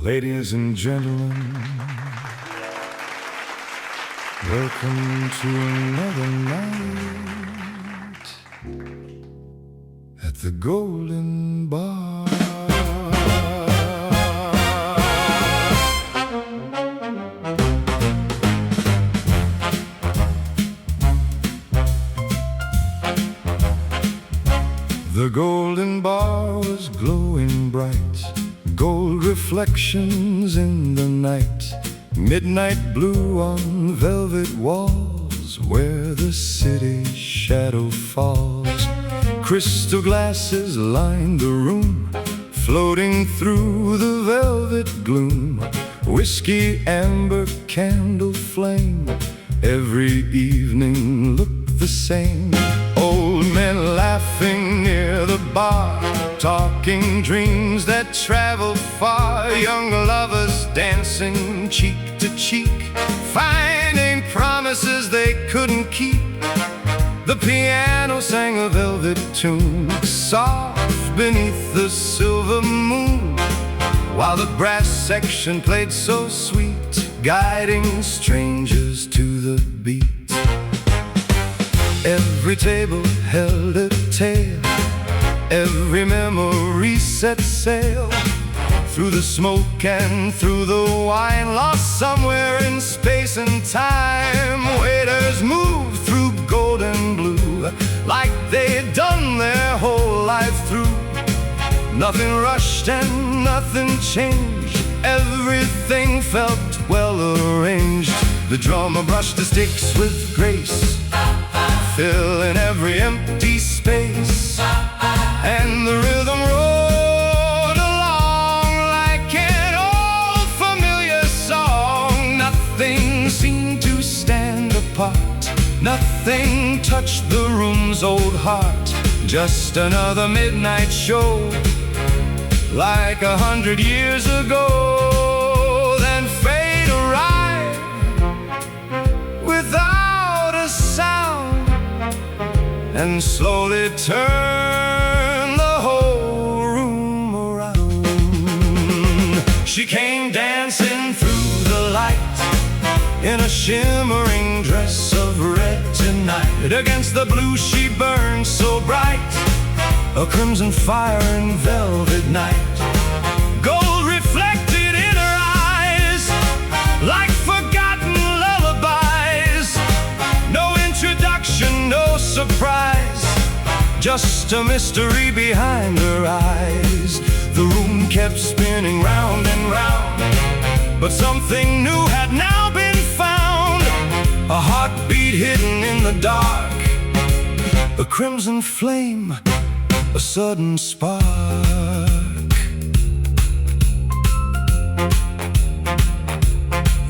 Ladies and gentlemen, welcome to another night at the Golden Bar. The Golden Bar was glowing bright, gold reflections in the night, midnight blue on velvet walls where the city shadow falls. Crystal glasses lined the room, floating through the velvet gloom. Whiskey, amber, candle flame, every evening looked the same. Old men laughing near the bar, talking dreams that travel far. Young lovers dancing cheek to cheek, finding promises they couldn't keep. The piano sang a velvet tune, soft beneath the silver moon, while the brass section played so sweet, guiding strangers to the beat. Every table held a tale, every memory set sail, through the smoke and through the wine, lost somewhere in space and time. Waiters moved through gold and blue, like they'd done their whole life through. Nothing rushed and nothing changed, everything felt well arranged. The drummer brushed the sticks with grace, filling every empty space, and the rhythm rolled along like an old familiar song. Nothing seemed to stand apart, nothing touched the room's old heart. Just another midnight show, like 100 years ago. Then fate arrived without a sound, and slowly turned the whole room around. She came dancing through the light, in a shimmering dress of red tonight. Against the blue she burned so bright, a crimson fire in velvet night. Gold reflected in her eyes, like forgotten lullabies. No introduction, no surprise, just a mystery behind her eyes. The room kept spinning round and round, but something new had now been found. A heartbeat hidden in the dark, a crimson flame, a sudden spark.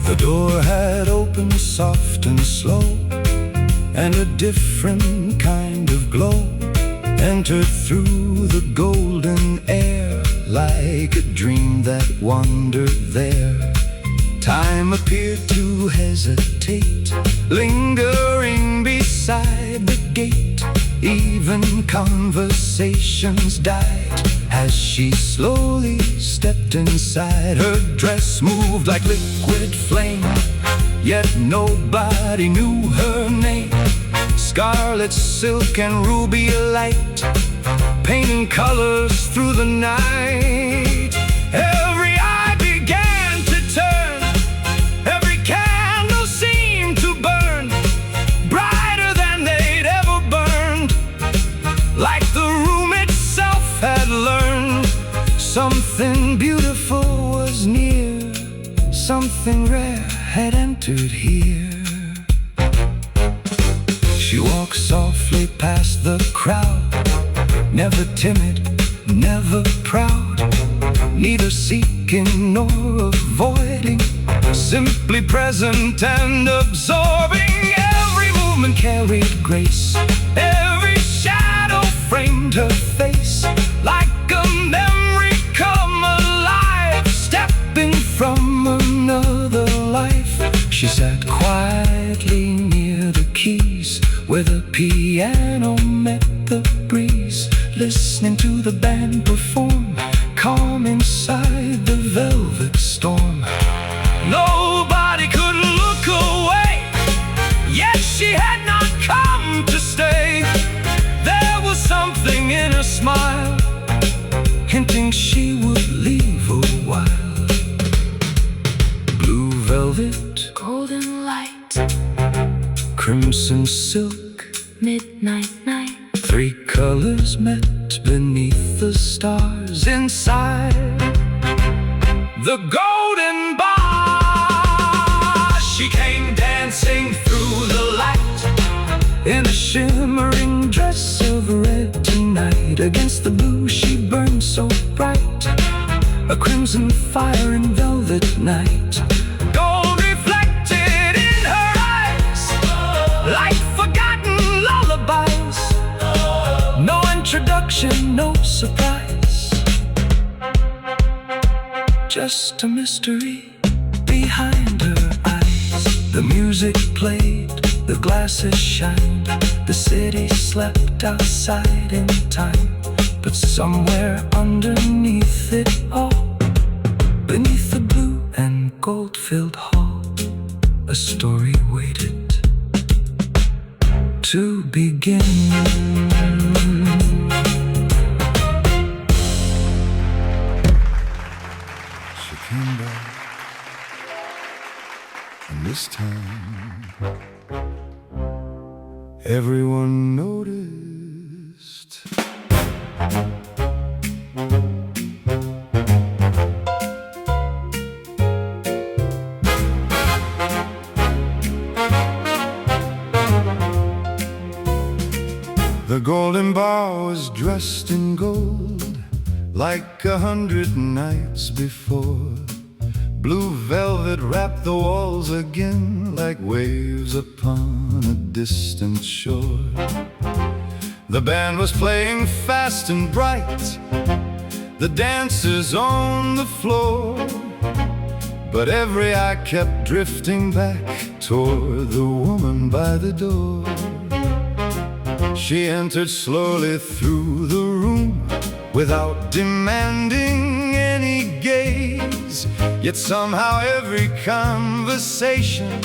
The door had opened soft and slow, and a different kind of glow entered through the golden air, like a dream that wandered there. Time appeared to hesitate, lingering beside the gate. Even conversations died as she slowly stepped inside. Her dress moved like liquid flame, yet nobody knew her name. Scarlet silk and ruby light, painting colors through the night. Every eye began to turn, every candle seemed to burn brighter than they'd ever burned, like the room itself had learned. Something beautiful was near, something rare had entered here. She walked softly past the crowd, never timid, never proud, neither seeking nor avoiding, simply present and absorbing. Every movement carried grace, every shadow framed her face, like a memory come alive, stepping from another life. She sat quietly near the keys, where the piano met the breeze, listening to the band perform, calm inside the velvet the golden bar. She came dancing through the light in a shimmering dress of red tonight. Against the blue she burned so bright, a crimson fire in velvet night. Gold reflected in her eyes, like forgotten lullabies. No introduction, no surprise, just a mystery behind her eyes. The music played, the glasses shined, the city slept outside in time. But somewhere underneath it all, beneath the blue and gold-filled hall, a story waited to begin. She came back, and this time everyone noticed. The golden bar was dressed in gold, like 100 nights before. Blue velvet wrapped the walls again, like waves upon a distant shore. The band was playing fast and bright, the dancers on the floor. But every eye kept drifting back toward the woman by the door. She entered slowly through the room, without demanding any gaze. Yet somehow every conversation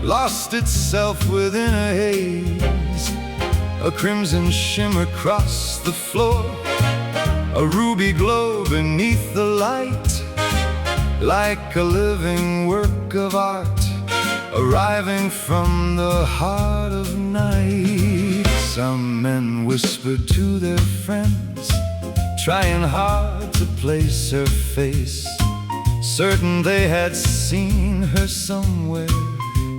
lost itself within a haze. A crimson shimmer crossed the floor, a ruby glow beneath the light, like a living work of art, arriving from the heart of night. Some men whispered to their friends, trying hard to place her face, certain they had seen her somewhere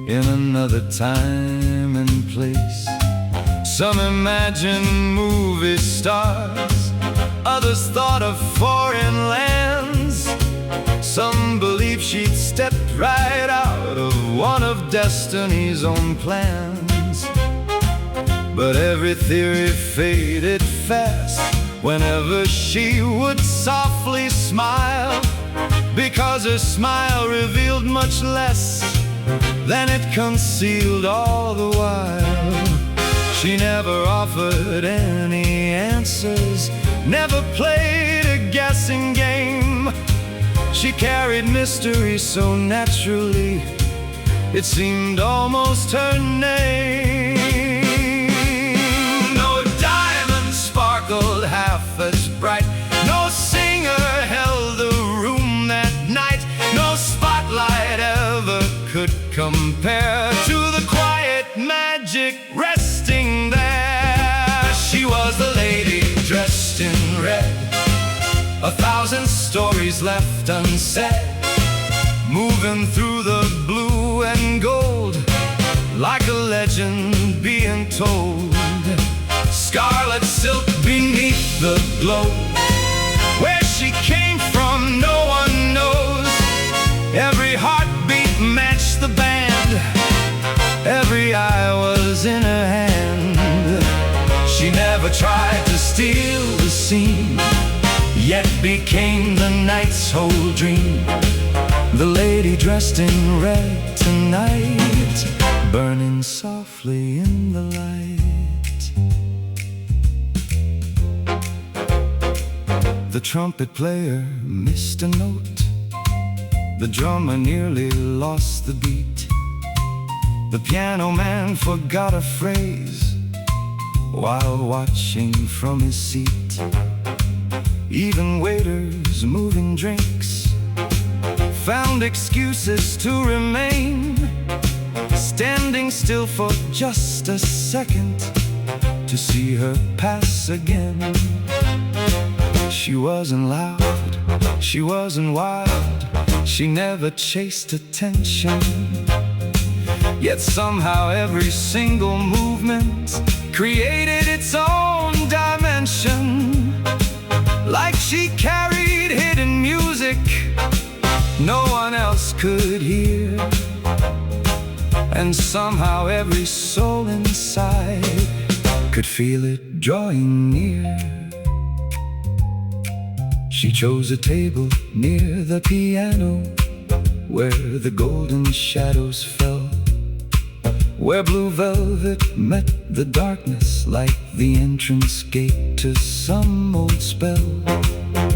in another time and place. Some imagined movie stars, others thought of foreign lands. Some believed she'd stepped right out of one of destiny's own plans. But every theory faded fast whenever she would softly smile, because her smile revealed much less than it concealed all the while. She never offered any answers, never played a guessing game. She carried mystery so naturally, it seemed almost her name. No diamond sparkled half as bright, no singer held the room that night, no spotlight ever could compare to the quiet magic resting there. She was the lady dressed in red, 1,000 stories left unsaid, moving through the blue and gold, like a legend being told. Scarlet silk beneath the glow, where she came from no one knows. Every heartbeat matched the band, every eye was in her hand. She never tried to steal the scene, yet became the night's whole dream. The lady dressed in red tonight, burning softly in the light. The trumpet player missed a note, the drummer nearly lost the beat, the piano man forgot a phrase while watching from his seat. Even waiters moving drinks found excuses to remain, standing still for just a second to see her pass again. She wasn't loud, she wasn't wild, She never chased attention, yet somehow every single movement created its own dimension. Like she carried hidden music no one else could hear, and somehow every soul inside could feel it drawing near. She chose a table near the piano, where the golden shadows fell, where blue velvet met the darkness like the entrance gate to some old spell.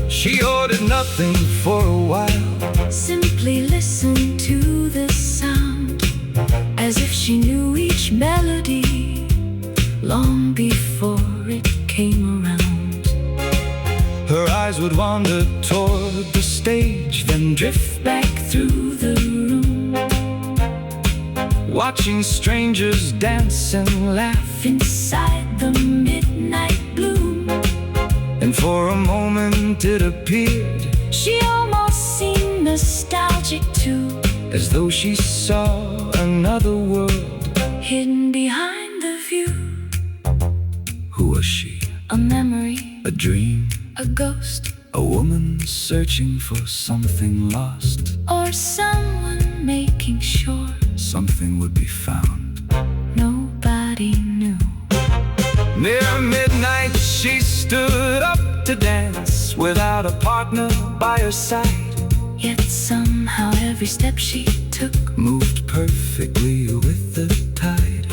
She ordered nothing for a while, simply listened to the sound, as if she knew each melody long before it came around. Her eyes would wander toward the stage, then drift back through the room, watching strangers dance and laugh inside the midnight bloom. And for a moment it appeared she almost seemed nostalgic too, as though she saw another world hidden behind the view. Who was she? A memory, A dream? a ghost, A woman searching for something lost? or someone making sure Something would be found. nobody knew. Near midnight she stood up to dance, without a partner by her side, Yet somehow every step she took moved perfectly with the tide.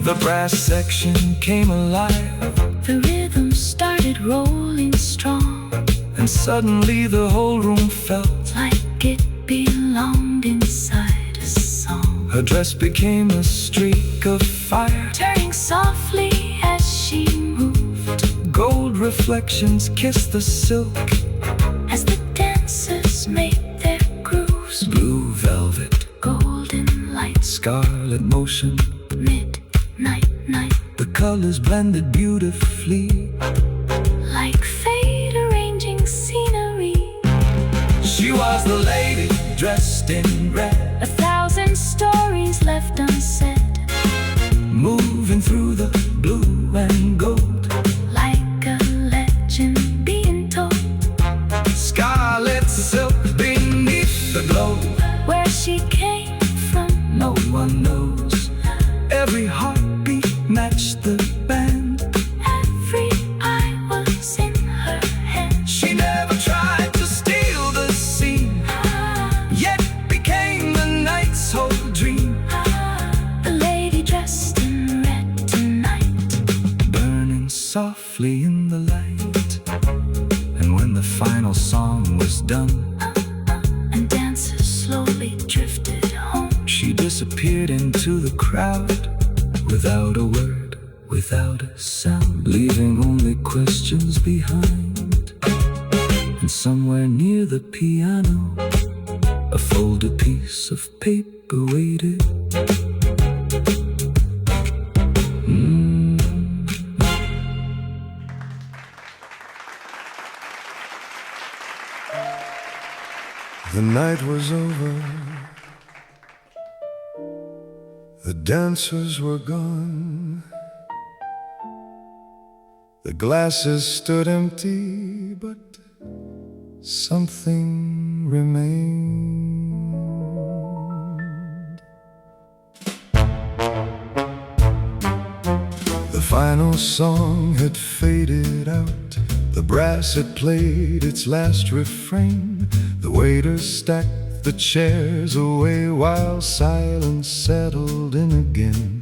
The brass section came alive, the rhythm started rolling strong, and suddenly the whole room felt like it belonged inside a song. her dress became a streak of fire, Turning softly as she moved, gold reflections kissed the silk, as the dancers made their grooves. blue velvet, Golden lights, scarlet motion, midnight night, the colors blended beautifully, like fate arranging scenery. she was the lady dressed in red, 1,000 stories left unsaid, moving through the blue and gold, like a legend being told. scarlet silk beneath the glow. Where she came from, No one knows. Every heartbeat matched the band. every eye was in her hand. She never tried to steal the scene, yet became the night's whole dream. The lady dressed in red tonight, Burning softly in the light. And when the final song was done, and dancers slowly drifted home. she disappeared into the crowd, without a word, without a sound, leaving only questions behind. And somewhere near the piano, a folded piece of paper waited. The night was over, the dancers were gone, the glasses stood empty, but something remained. The final song had faded out, the brass had played its last refrain. The waiters stacked the chairs away while silence settled in again.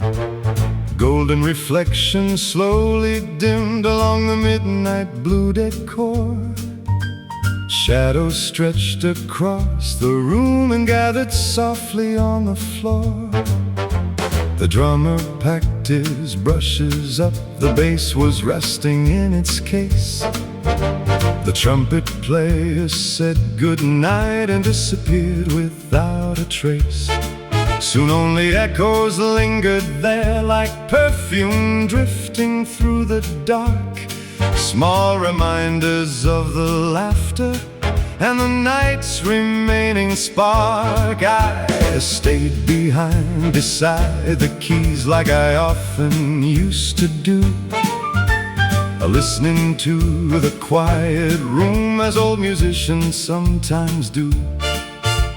Golden reflections slowly dimmed along the midnight blue decor. Shadows stretched across the room and gathered softly on the floor. The drummer packed his brushes up, the bass was resting in its case. The trumpet player said goodnight and disappeared without a trace. Soon only echoes lingered there, like perfume drifting through the dark. Small reminders of the laughter and the night's remaining spark. I stayed behind beside the keys like I often used to do, listening to the quiet room as old musicians sometimes do.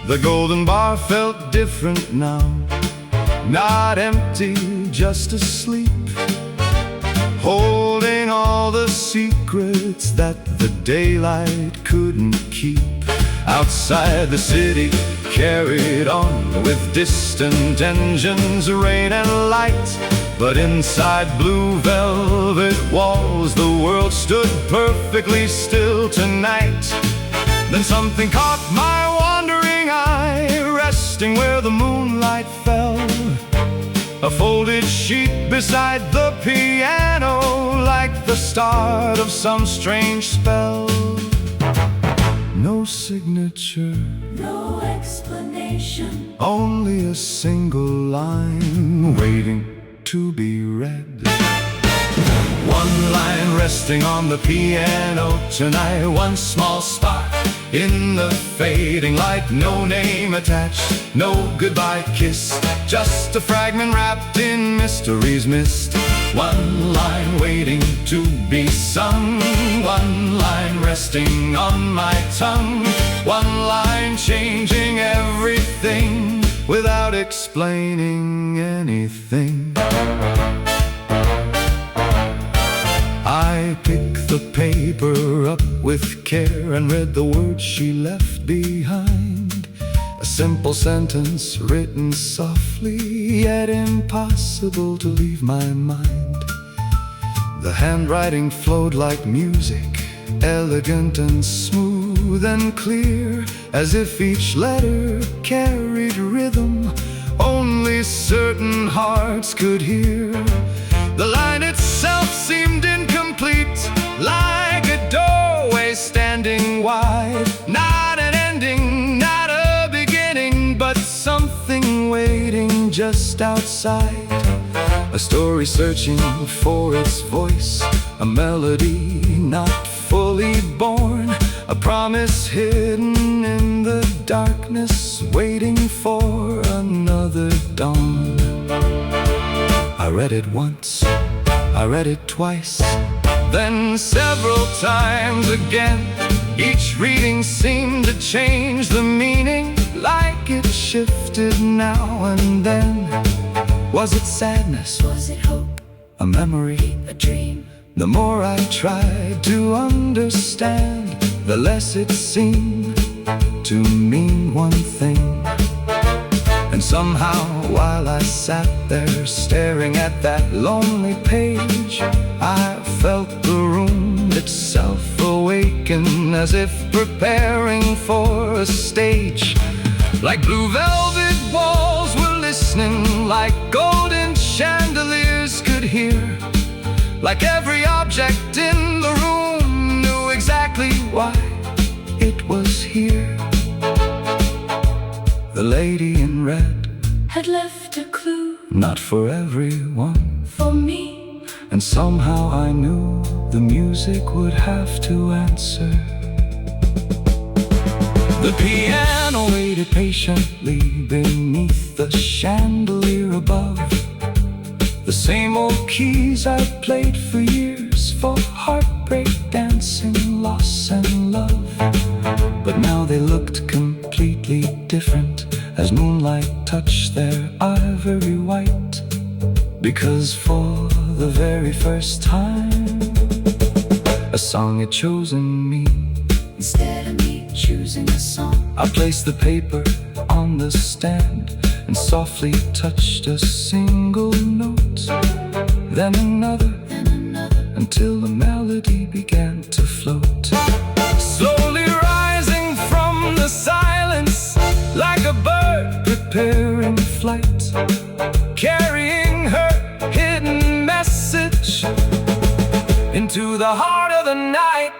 The golden bar felt different now, not empty, just asleep, holding all the secrets that the daylight couldn't keep. Outside the city carried on with distant engines, rain and light, but inside blue velvet walls the world stood perfectly still tonight. Then something caught my wandering eye, resting where the moonlight fell, a folded sheet beside the piano, like the start of some strange spell. No signature, No explanation, only a single line waiting to be read. One line resting on the piano tonight, one small spark in the fading light. No name attached, no goodbye kiss, just a fragment wrapped in mystery's mist. One line waiting to be sung, one line resting on my tongue, one line changing everything without explaining anything. I picked the paper up with care and read the words she left behind. A simple sentence written softly, yet impossible to leave my mind. The handwriting flowed like music, elegant and smooth and clear, as if each letter carried rhythm only certain hearts could hear. The line itself seemed incomplete, like a doorway standing wide. Not an ending, not a beginning, but something waiting just outside. A story searching for its voice, a melody not fully born, a promise hidden in the darkness, waiting for another dawn. I read it once, I read it twice, then several times again. Each reading seemed to change the meaning, like it shifted now and then. Was it sadness? was it hope, A memory? a dream? The more I tried to understand, the less it seemed to mean one thing. And somehow, while I sat there staring at that lonely page, I felt the room itself awaken, as if preparing for a stage. Like blue velvet walls were listening, like golden chandeliers could hear, like every object in the room knew exactly why it was here. The lady in red Had left a clue not for everyone, for me. and somehow I knew the music would have to answer. The piano waited patiently beneath the chandelier above. The same old keys I've played for years, for heartbreak, dancing, loss and love. But now they looked completely different as moonlight touched their ivory white. Because for the very first time, a song had chosen me. Instead of me choosing a song, I placed the paper on the stand and softly touched a single note, then another, until the melody began to float. Slowly rising from the silence, like a bird preparing flight, carrying her hidden message into the heart of the night.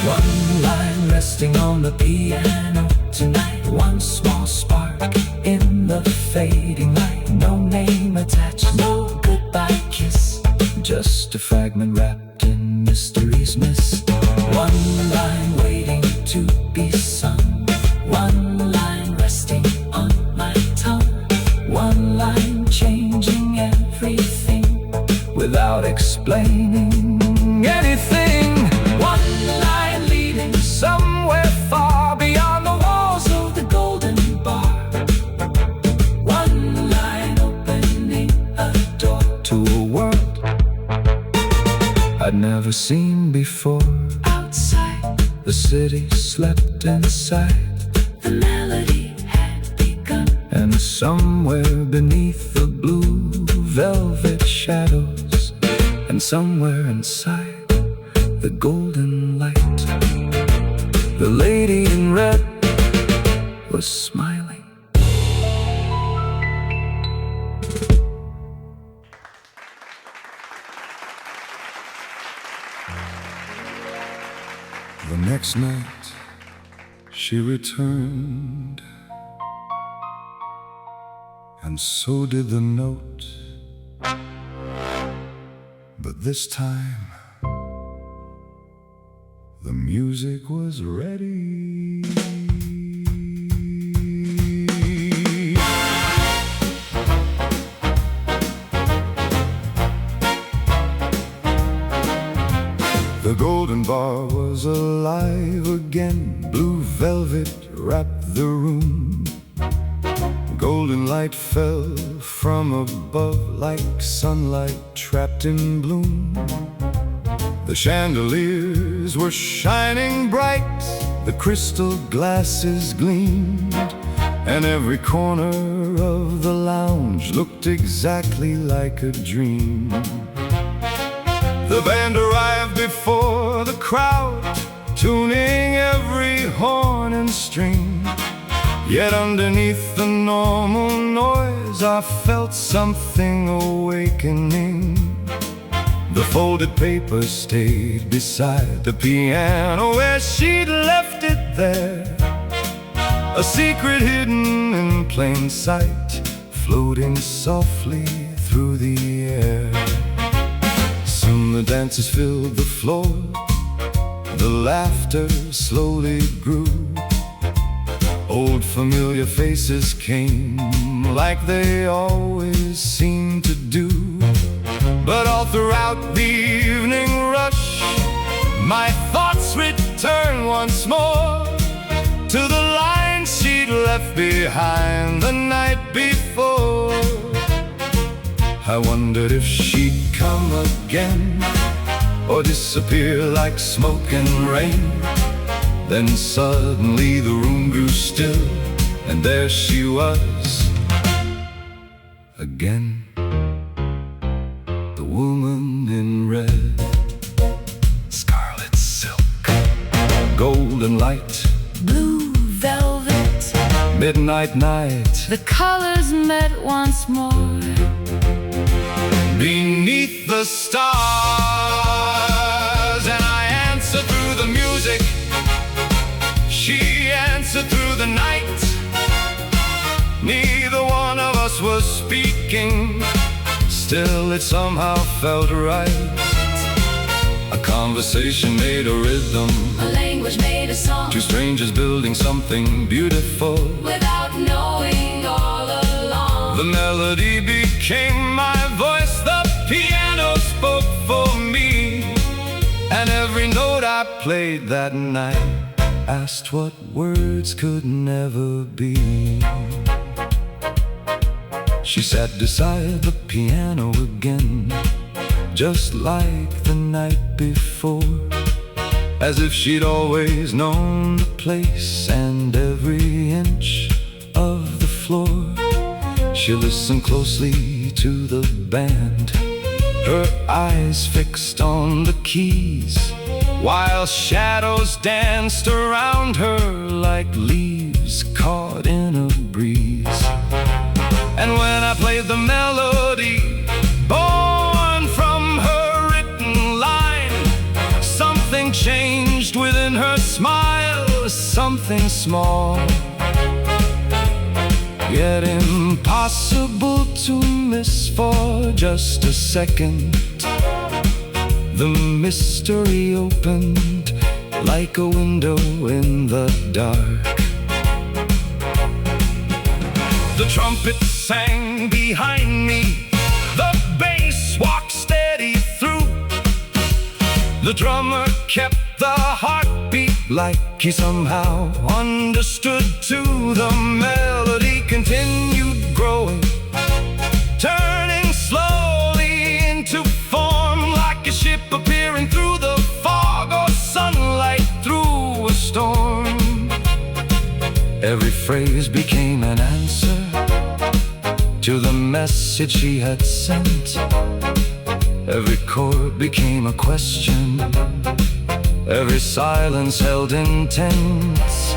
One line resting on the piano tonight, one small spark in the fading light. No name attached, no goodbye kiss, just a fragment wrapped in mystery's mist. One line waiting to The city slept inside. The melody had begun. And somewhere beneath the blue velvet shadows, and somewhere inside the golden light, the lady in red was smiling. The next night she returned, and so did the note. But this time the music was ready. The golden bar was alive again. Blue velvet wrapped the room. Golden light fell from above like sunlight trapped in bloom. The chandeliers were shining bright, the crystal glasses gleamed, and every corner of the lounge looked exactly like a dream. The band arrived before the crowd, tuning every horn and string. Yet underneath the normal noise, I felt something awakening. The folded paper stayed beside the piano where she'd left it there, a secret hidden in plain sight, floating softly through the air. Soon the dancers filled the floor, the laughter slowly grew. Old familiar faces came, like they always seemed to do. But all throughout the evening rush, my thoughts returned once more to the lines she'd left behind the night before. I wondered if she'd come again, or disappear like smoke and rain. Then suddenly the room grew still, and there she was again. The woman in red, scarlet silk, golden light, Blue velvet, midnight night. the colors met once more. Beneath the stars, and I answered through the music. She answered through the night. Neither one of us was speaking, still it somehow felt right. A conversation made a rhythm, A language made a song, two strangers building something beautiful. without knowing all along. The melody became my voice, the piano spoke for me, and every note I played that night asked what words could never be. She sat beside the piano again, just like the night before, as if she'd always known the place and every inch of the floor. She listened closely to the band, her eyes fixed on the keys, while shadows danced around her like leaves caught in a breeze. And when I played the melody, born from her written line, something changed within her smile, something small, yet impossible to miss for just a second. The mystery opened like a window in the dark. The trumpet sang behind me, the bass walked steady through. The drummer kept the heartbeat like he somehow understood too. The melody continued growing, turning slowly into form, like a ship appearing through the fog, or sunlight through Every phrase became an answer to the message she had sent. Every chord became a question, every silence held intense.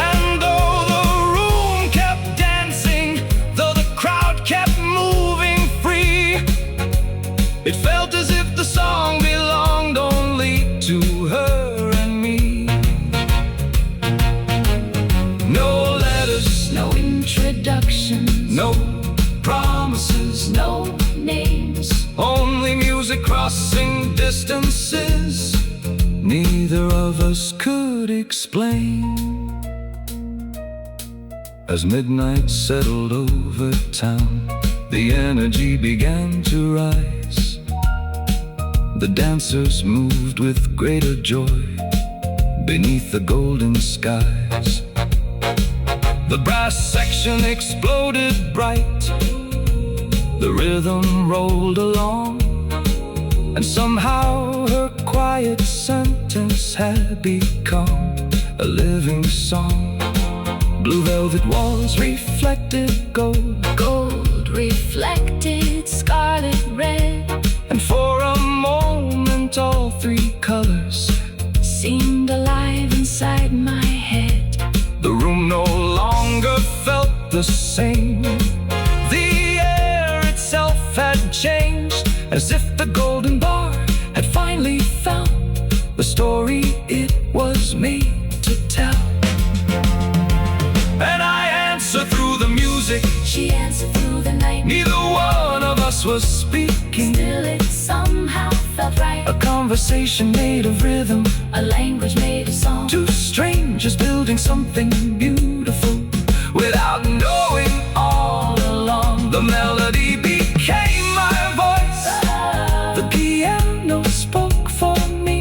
And though the room kept dancing, though the crowd kept moving free, it felt as if the song belonged only to her and me. No letters, No introductions, no promises, no names. only music crossing distances neither of us could explain. As midnight settled over town, the energy began to rise. The dancers moved with greater joy beneath the golden skies. The brass section exploded bright, the rhythm rolled along, and somehow her quiet sentence had become a living song. Blue velvet walls reflected gold, Gold reflected scarlet red, and for a moment all three colors seemed alive inside my head. The room no longer felt the same. The air itself had changed, as if the golden bar had finally found the story it was made to tell. And I answered through the music, She answered through the night. neither one of us was speaking. Still it somehow felt right. A conversation made of rhythm, A language made of song. two strangers building something beautiful without knowing all along. The melody became my voice, the piano spoke for me,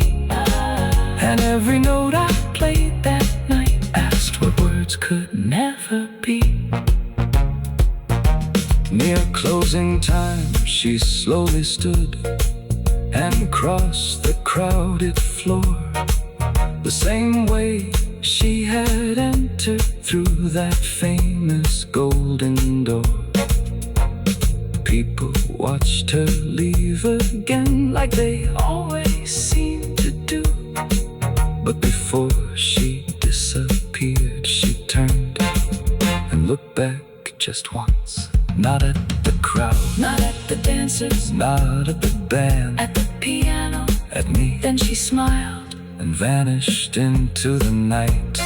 and every note I played that night asked what words could never be. Near closing time, she slowly stood and crossed the crowded floor, the same way she had entered through that famous golden door. People watched her leave again, like they always seemed to do. But before she disappeared, she turned and looked back just once. Not at the crowd, Not at the dancers, not at the band, at the piano. at me, Then she smiled. and vanished into the night.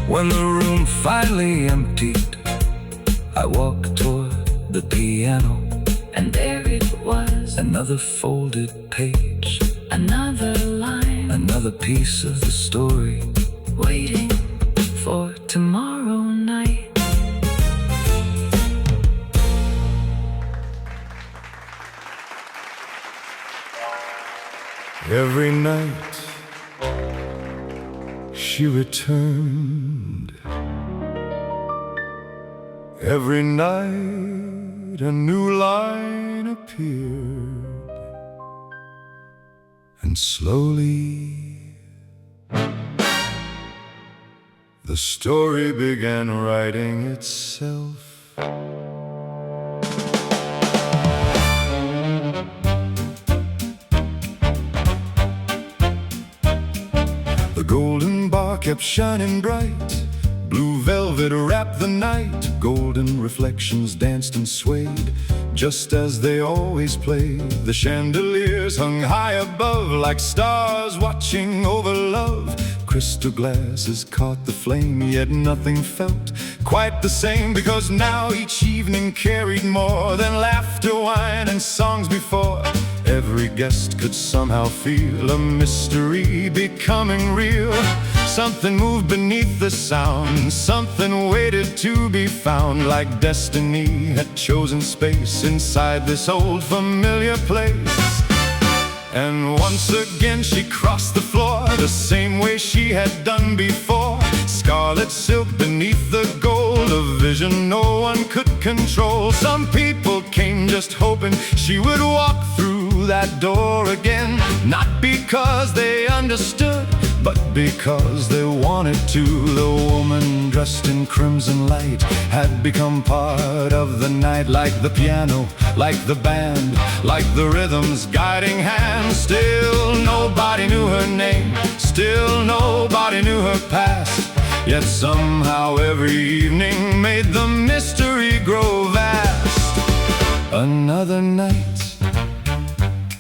When the room finally emptied, I walked toward the piano. And there it was, Another folded page, another line, another piece of the story, waiting for tomorrow night. Every night she returned. Every night a new line appeared. And slowly the story began writing itself. The golden bar kept shining bright, blue velvet wrapped the night, golden reflections danced and swayed, just as they always play. The chandeliers hung high above, like stars watching over love. Crystal glasses caught the flame, yet nothing felt quite the same, because now each evening carried more than laughter, wine, and songs before. Every guest could somehow feel a mystery becoming real. Something moved beneath the sound, something waited to be found, like destiny had chosen space inside this old familiar place. And once again she crossed the floor, the same way she had done before. Scarlet silk beneath the gold, a vision no one could control. Some people came just hoping she would walk through that door again, not because they understood, but because they wanted to. The woman dressed in crimson light had become part of the night, like the piano, like the band, like the rhythm's guiding hand. Still nobody knew her name, still nobody knew her past, yet somehow every evening made the mystery grow vast. Another night,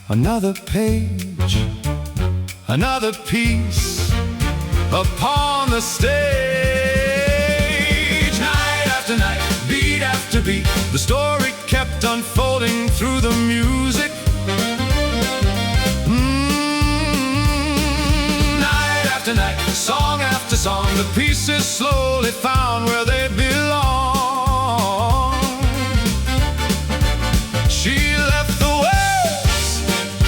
another page, another piece upon the stage. Night after night, beat after beat, the story kept unfolding through the music. Night after night, song after song, the pieces slowly found where they belong. She left the words,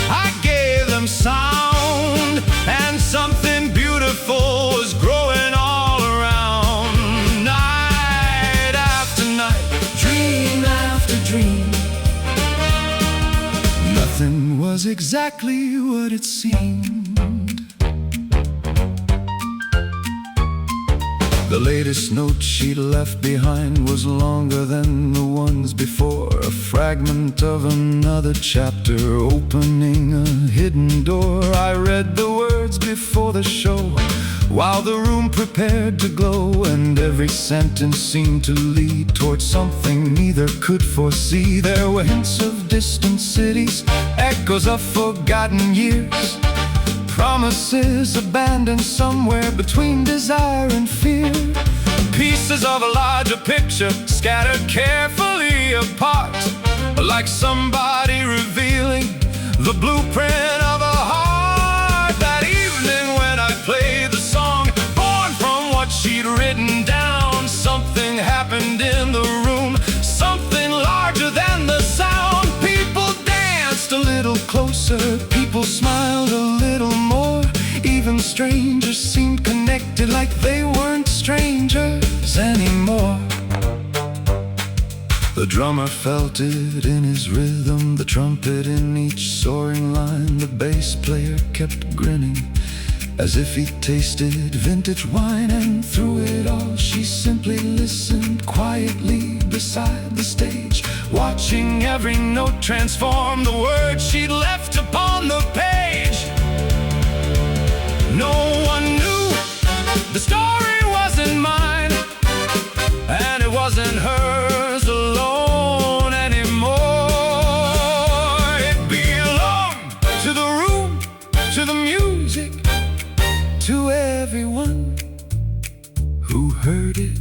I gave them sound, and something beautiful was growing all around. Night after night, dream after dream, nothing was exactly what it seemed. The latest note she left behind was longer than the ones before, a fragment of another chapter opening a hidden door. I read the words before the show, while the room prepared to glow, and every sentence seemed to lead towards something neither could foresee. There were hints of distant cities, echoes of forgotten years, promises abandoned somewhere between desire and fear. Pieces of a larger picture scattered carefully apart, like somebody revealing the blueprint of a heart. That evening when I played the song, born from what she'd written down, something happened in the room, something larger than the sound. People danced a little closer, people smiled a little more, even strangers seemed connected, like they weren't strangers anymore. The drummer felt it in his rhythm, the trumpet in each soaring line. The bass player kept grinning, as if he tasted vintage wine. And through it all she simply listened quietly beside the stage, watching every note transform the words she'd left upon the page. No one knew the story wasn't mine, and it wasn't hers alone anymore. It belonged to the room, to the music, to everyone who heard it.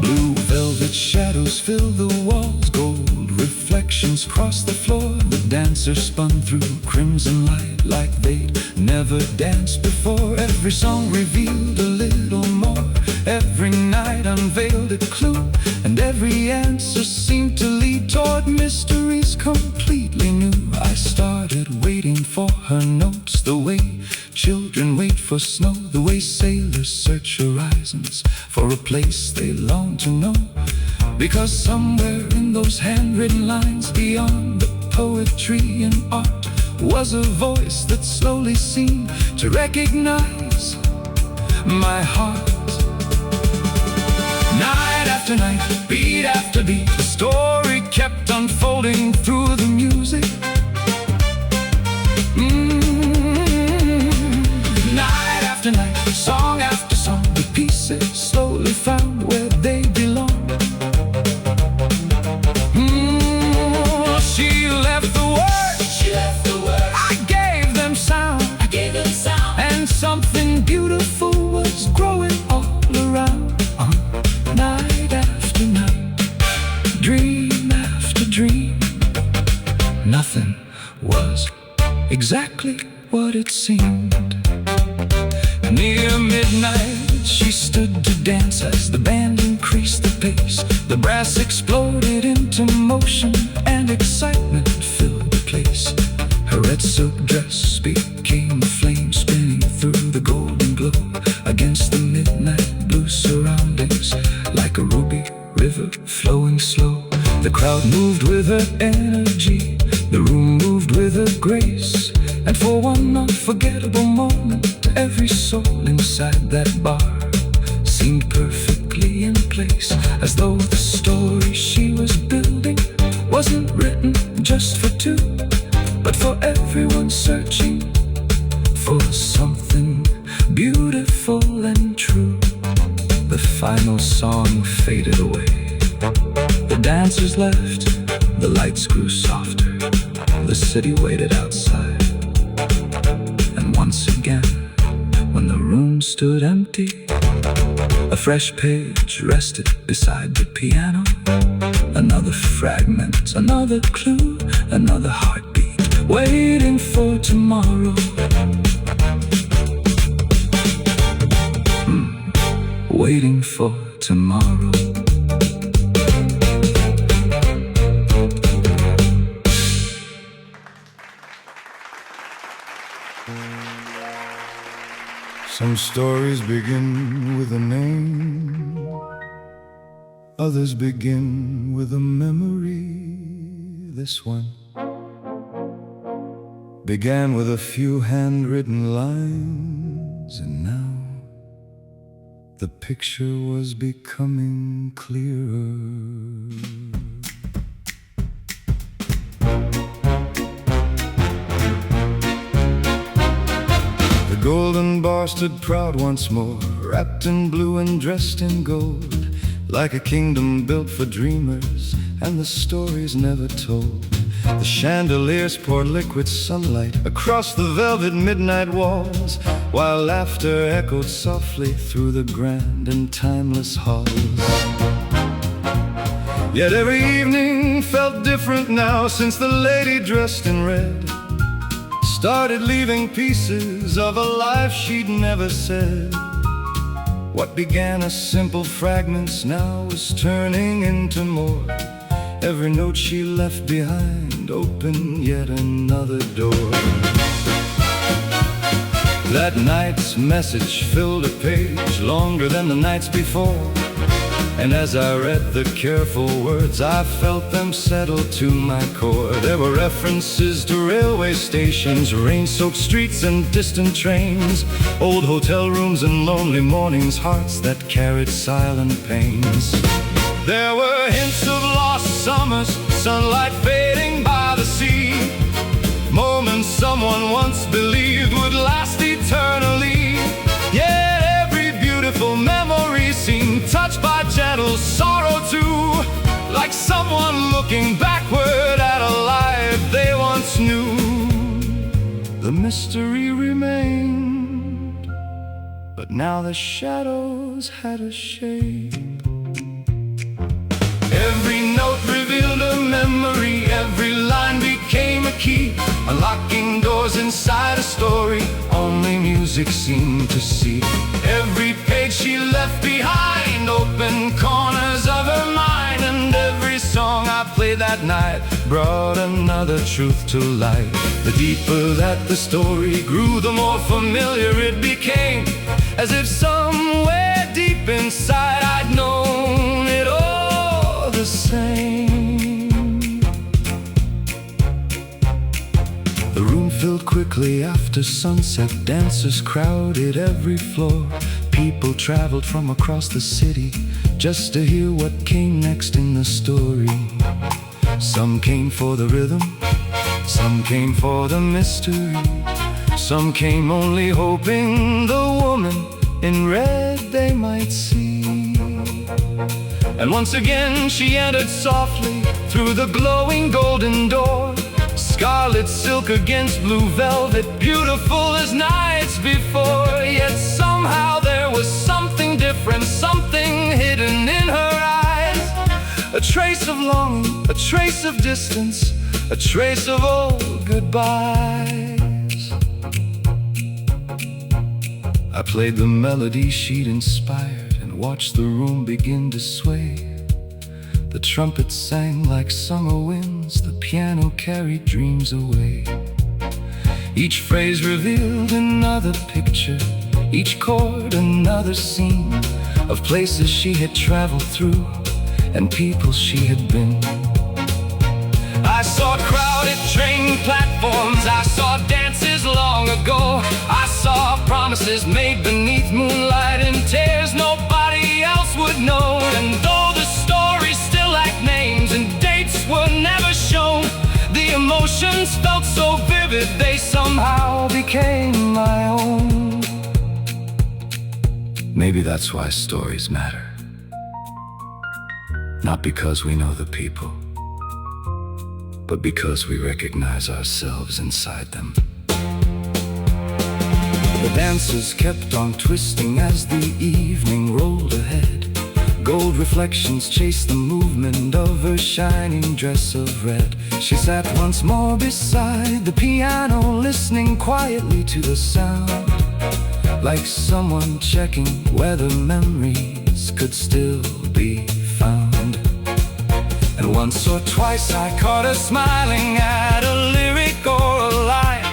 Blue velvet shadows filled the walls, gold reflections crossed the floor. The dancers spun through crimson light like they'd never danced before. Every song revealed a little more, every night unveiled a clue, and every answer seemed to lead toward mysteries completely new. I started waiting for her notes, the way children wait for snow, the way sailors search horizons for a place they long to know. Because somewhere in those handwritten lines, beyond the poetry and art, was a voice that slowly seemed to recognize my heart. Night after night, beat after beat, the story kept unfolding through the music. Night after night, song after song, the pieces slowly found where they belong. She left the words, I gave them sound, and something beautiful was growing all around. Night after night, dream after dream, nothing was exactly what it seemed. Near midnight, she stood to dance as the band increased the pace. The brass exploded into motion, and excitement filled the place. Her red silk dress became a flame, spinning through the golden glow against the midnight blue surroundings, like a ruby river flowing slow. The crowd moved with her energy, the room moved with her grace. And for one unforgettable moment, every soul inside that bar seemed perfectly in place, as though the story she was building wasn't written just for two, but for everyone searching for something beautiful and true. The final song faded away. The dancers left, the lights grew softer, the city waited outside. And once again, when the room stood empty, a fresh page rested beside the piano. Another fragment, another clue, another heartbeat, waiting for tomorrow. Waiting for tomorrow. Some stories begin with a name, others begin with a memory. This one began with a few handwritten lines, and now the picture was becoming clearer. The golden bar stood proud once more, wrapped in blue and dressed in gold, like a kingdom built for dreamers and the stories never told. The chandeliers poured liquid sunlight across the velvet midnight walls, while laughter echoed softly through the grand and timeless halls. Yet every evening felt different now, since the lady dressed in red started leaving pieces of a life she'd never said. What began as simple fragments now was turning into more. Every note she left behind opened yet another door. That night's message filled a page longer than the nights before, and as I read the careful words, I felt them settle to my core. There were references to railway stations, rain-soaked streets and distant trains, old hotel rooms and lonely mornings, hearts that carried silent pains. There were hints of lost summers, sunlight fading by the sea, moments someone once believed would last eternally. Yet every beautiful memory seemed touched by gentle sorrow too, like someone looking backward at a life they once knew. The mystery remained, but now the shadows had a shape. Every note revealed a memory, every line became a key, unlocking doors inside a story only music seemed to see. Every page she left behind opened corners of her mind, and every song I played that night brought another truth to light. The deeper that the story grew, the more familiar it became, as if somewhere deep inside I'd known it all the same. The room filled quickly after sunset, dancers crowded every floor. People traveled from across the city just to hear what came next in the story. Some came for the rhythm, some came for the mystery, some came only hoping the woman in red they might see. And once again she entered softly through the glowing golden door, scarlet silk against blue velvet, beautiful as nights before. Yet somehow there was something different, something hidden in her eyes, a trace of longing, a trace of distance, a trace of old goodbyes. I played the melody she'd inspired and watched the room begin to sway. The trumpet sang like summer winds, the piano carried dreams away. Each phrase revealed another picture, each chord another scene, of places she had traveled through and people she had been. I saw crowded train platforms, I saw dances years long ago. I saw promises made beneath moonlight and tears nobody else would know. And though the stories still lack names and dates were never shown, the emotions felt so vivid they somehow became my own. Maybe that's why stories matter. Not because we know the people, but because we recognize ourselves inside them. The dancers kept on twisting as the evening rolled ahead. Gold reflections chased the movement of her shining dress of red. She sat once more beside the piano, listening quietly to the sound, like someone checking whether memories could still be found. And once or twice I caught her smiling at a lyric or a line,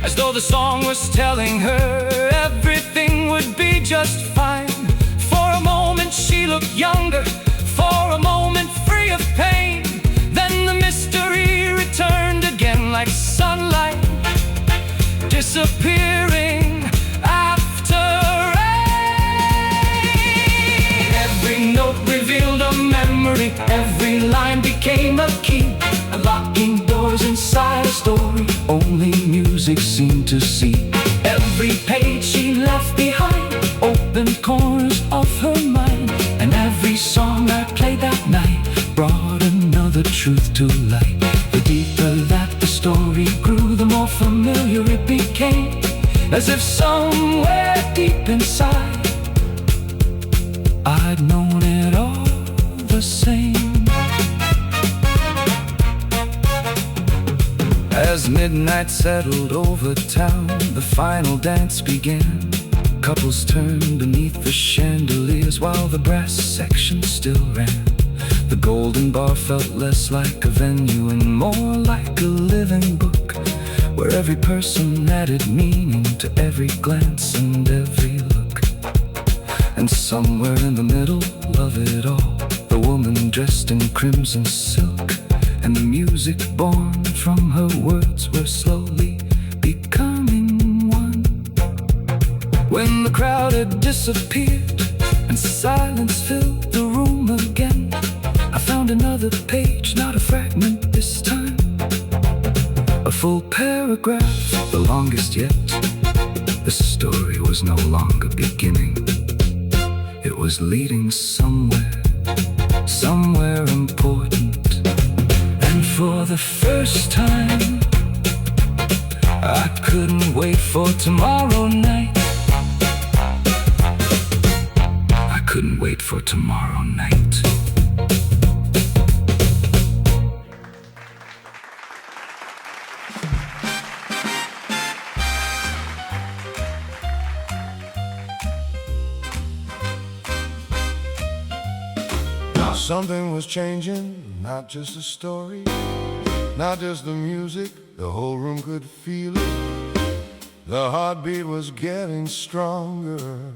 as though the song was telling her everything would be just fine. For a moment she looked younger, for a moment free of pain. Then the mystery returned again like sunlight, disappearing after rain. Every note revealed a memory, every line became a key, unlocking doors inside a story only music seemed to see. Every page she left behind opened corners of her mind, and every song I played that night brought another truth to light. The deeper that the story grew, the more familiar it became, as if somewhere deep inside I'd known it all the same. As midnight settled over town, the final dance began. Couples turned beneath the chandeliers while the brass section still ran. The golden bar felt less like a venue and more like a living book, where every person added meaning to every glance and every look. And somewhere in the middle of it all, the woman dressed in crimson silk, and the music born from her words were slowly becoming one. When the crowd had disappeared and silence filled the room again, I found another page, not a fragment this time, a full paragraph, the longest yet. The story was no longer beginning, it was leading somewhere, somewhere important. And for the first time, I couldn't wait for tomorrow night. I couldn't wait for tomorrow night. Something was changing, not just the story, not just the music, the whole room could feel it. The heartbeat was getting stronger.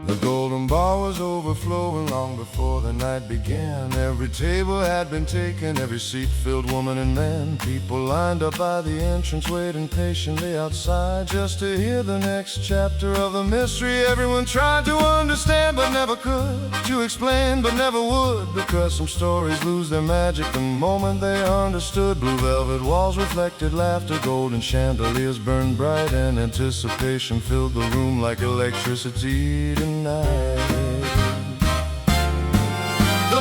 The golden bar was overflowing long before the night began. Every table had been taken, every seat filled, woman and man. People lined up by the entrance, waiting patiently outside just to hear the next chapter of the mystery. Everyone tried to understand but never could, to explain but never would, because some stories lose their magic the moment they are understood. Blue velvet walls reflected laughter, golden chandeliers burned bright, and anticipation filled the room like electricity tonight. The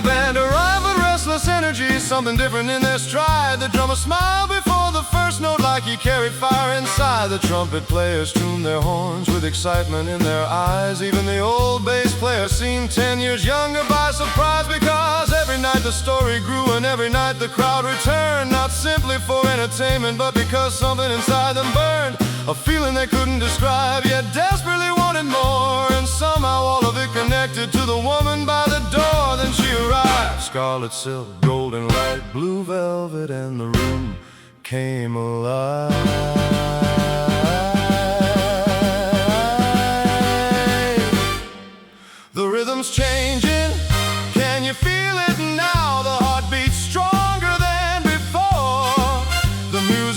band arrived with restless energy, something different in their stride. The drummer smiled before the first note like he carried fire inside. The trumpet players tuned their horns with excitement in their eyes. Even the old bass player seemed 10 years younger by surprise, because every night the story grew and every night the crowd returned, not simply for entertainment but because something inside them burned, a feeling they couldn't describe yet desperately wanted more. And somehow all of it connected to the woman by the door. Then she arrived, scarlet silk, golden light, blue velvet, and the room came alive. The rhythm's changing, can you feel it now? The heartbeat's stronger than before. The music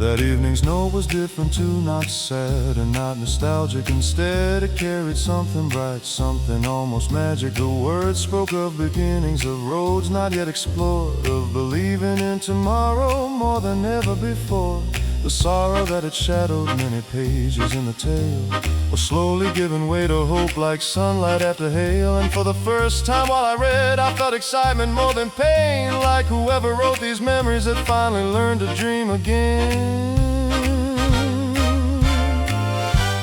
That evening's note was different too, not sad and not nostalgic. Instead, it carried something bright, something almost magic. The words spoke of beginnings, of roads not yet explored, of believing in tomorrow more than ever before. The sorrow that had shadowed many pages in the tale was slowly giving way to hope like sunlight after hail. And for the first time while I read, I felt excitement more than pain, like whoever wrote these memories had finally learned to dream again.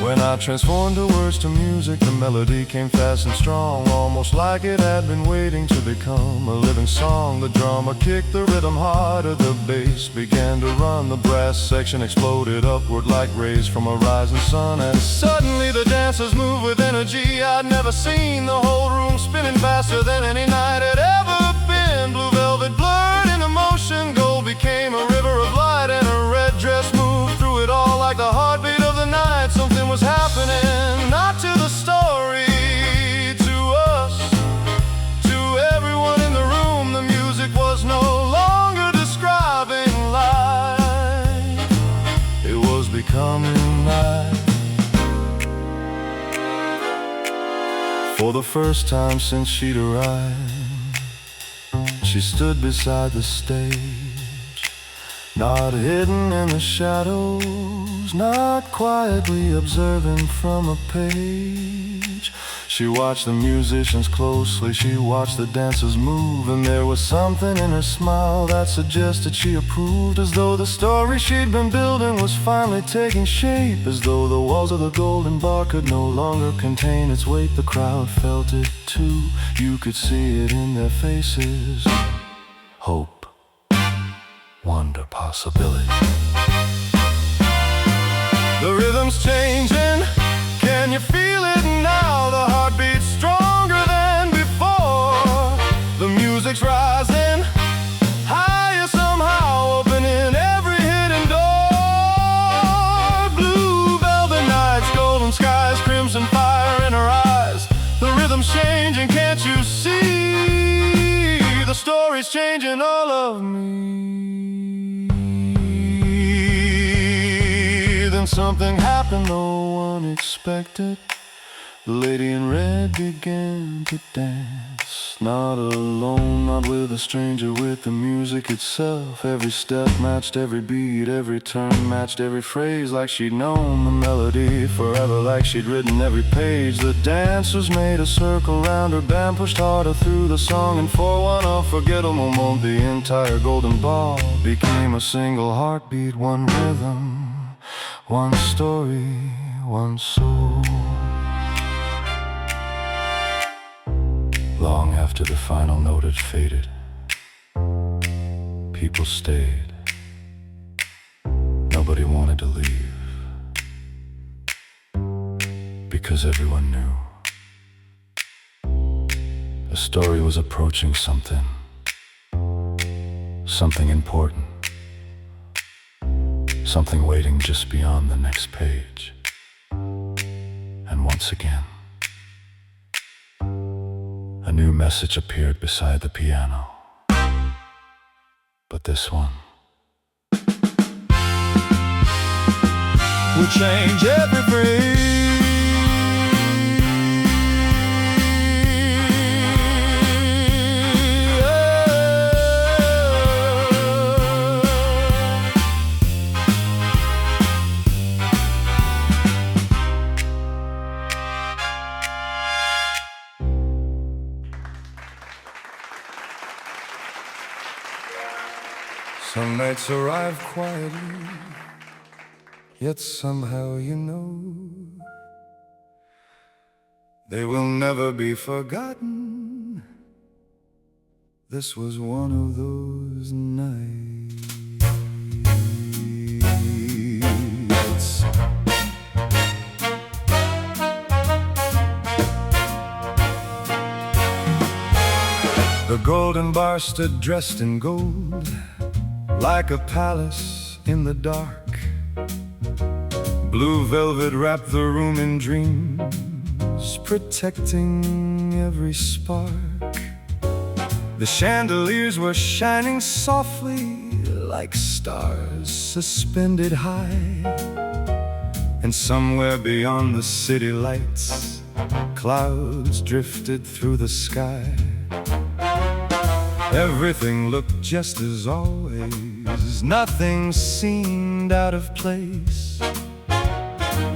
When I transformed the words to music, the melody came fast and strong, almost like it had been waiting to become a living song. The drummer kicked the rhythm harder, the bass began to run, the brass section exploded upward like rays from a rising sun. And suddenly the dancers moved with energy I'd never seen, the whole room spinning faster than any night had ever been. Blue velvet blurred into motion, gold became a river of light, and a red dress moved through it all like the heartbeat of the night. Something was happening, not to the story, to us, to everyone in the room. The music was no longer describing life, it was becoming life. For the first time since she'd arrived, she stood beside the stage, not hidden in the shadows, not quietly observing from a page. She watched the musicians closely, she watched the dancers move, and there was something in her smile that suggested she approved, as though the story she'd been building was finally taking shape, as though the walls of the golden bar could no longer contain its weight. The crowd felt it too, you could see it in their faces. Hope, wonder, possibility. The rhythm's changing, can you feel it now? The heartbeat's stronger than before. The music's rising higher somehow, opening every hidden door. Blue velvet nights, golden skies, crimson fire in her eyes. The rhythm's changing, can't you see? The story's changing all of me. Then something happened, no unexpected. The lady in red began to dance, not alone, not with a stranger, with the music itself. Every step matched every beat, every turn matched every phrase, like she'd known the melody forever, like she'd written every page. The dancers made a circle round her band, pushed harder through the song, and for one unforgettable moment the entire golden ball became a single heartbeat, one rhythm, one story, one soul. Long after the final note had faded, people stayed. Nobody wanted to leave, because everyone knew the story was approaching something important, something waiting just beyond the next page. And once again, a new message appeared beside the piano, but this one will change every phrase. Some nights arrive quietly, yet somehow you know they will never be forgotten. This was one of those nights. The golden bar stood dressed in gold, like a palace in the dark. Blue velvet wrapped the room in dreams, protecting every spark. The chandeliers were shining softly, like stars suspended high. And somewhere beyond the city lights, clouds drifted through the sky. Everything looked just as always, nothing seemed out of place.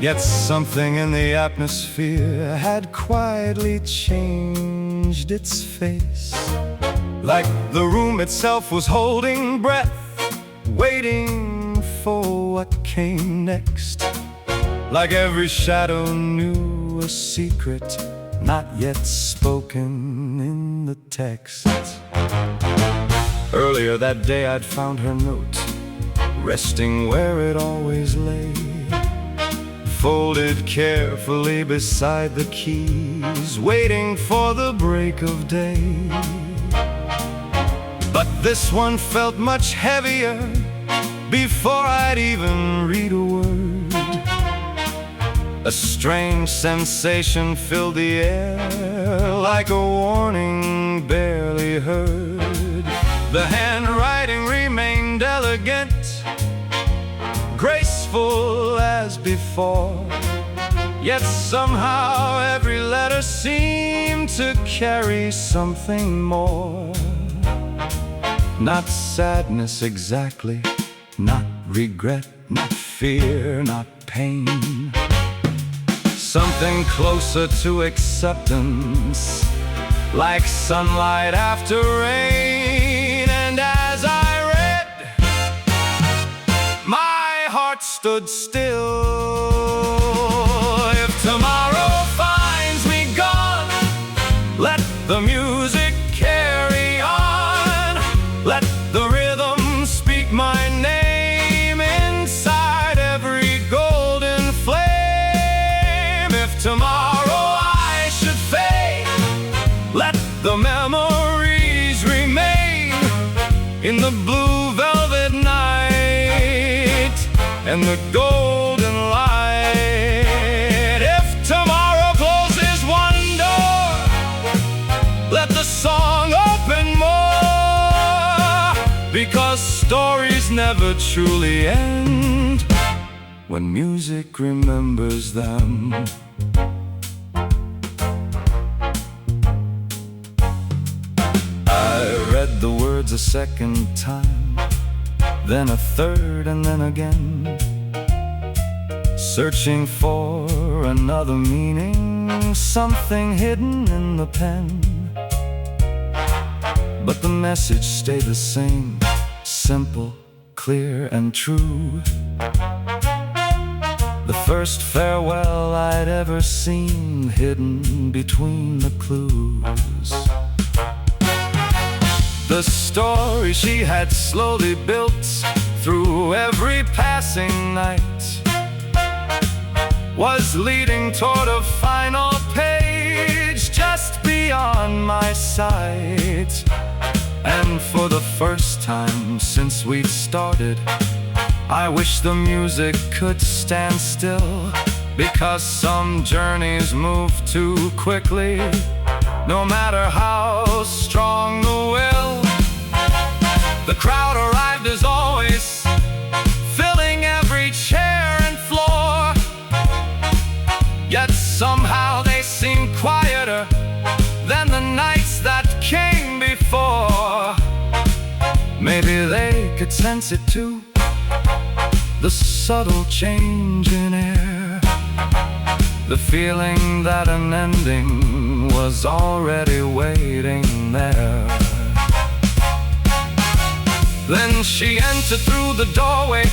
Yet something in the atmosphere had quietly changed its face. Like the room itself was holding breath, waiting for what came next. Like every shadow knew a secret not yet spoken in the text. Earlier that day I'd found her note, resting where it always lay, folded carefully beside the keys, waiting for the break of day. But this one felt much heavier before I'd even read a word. A strange sensation filled the air, like a warning barely heard. The handwriting remained elegant, graceful as before. Yet somehow every letter seemed to carry something more. Not sadness exactly, not regret, not fear, not pain. Something closer to acceptance, like sunlight after rain. And as I read, my heart stood still. If tomorrow finds me gone, let the music carry on. Let the rhythm speak my name inside every golden flame. If tomorrow I should fade, let the memories remain in the blue velvet night and the golden light. If tomorrow closes one door, let the song open more, because stories never truly end when music remembers them. I read the words a second time, then a third, and then again, searching for another meaning, something hidden in the pen. But the message stayed the same, simple, clear, and true. The first farewell I'd ever seen, hidden between the clues. The story she had slowly built through every passing night was leading toward a final page just beyond my sight. And for the first time since we'd started, I wish the music could stand still, because some journeys move too quickly, no matter how strong the will. The crowd arrived as always, filling every chair and floor. Yet somehow they seemed quieter than the nights that came before. Maybe they could sense it too, the subtle change in air, the feeling that an ending was already waiting there. Then she entered through the doorway,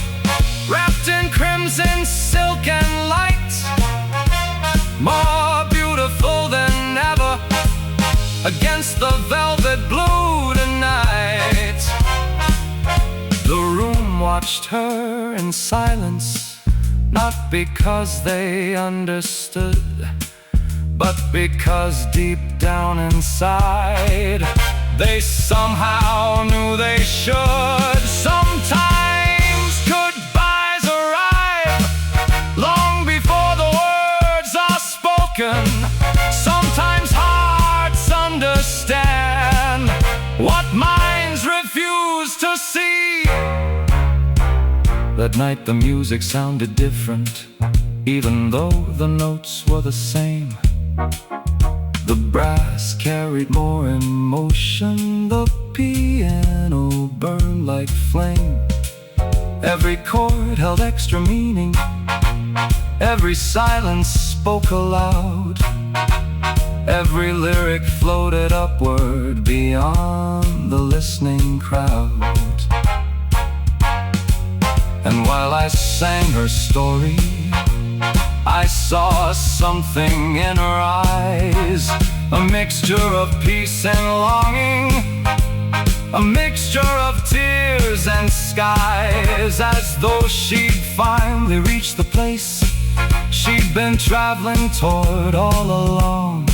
wrapped in crimson silk and light, more beautiful than ever against the velvet blue tonight. The room watched her in silence, not because they understood, but because deep down inside they somehow knew they should. Sometimes goodbyes arrive long before the words are spoken. Sometimes hearts understand what minds refuse to see. That night the music sounded different, even though the notes were the same. The brass carried more emotion, the piano burned like flame. Every chord held extra meaning, every silence spoke aloud. Every lyric floated upward beyond the listening crowd. And while I sang her story, I saw something in her eyes, a mixture of peace and longing, a mixture of tears and skies, as though she'd finally reached the place she'd been traveling toward all along.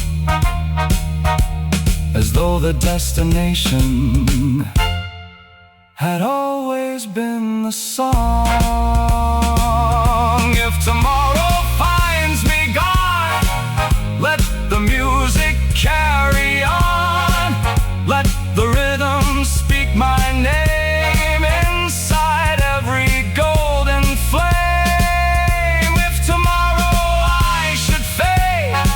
As though the destination had always been the song. If tomorrow finds me gone, let the music carry on. Let the rhythm speak my name inside every golden flame. If tomorrow I should fade,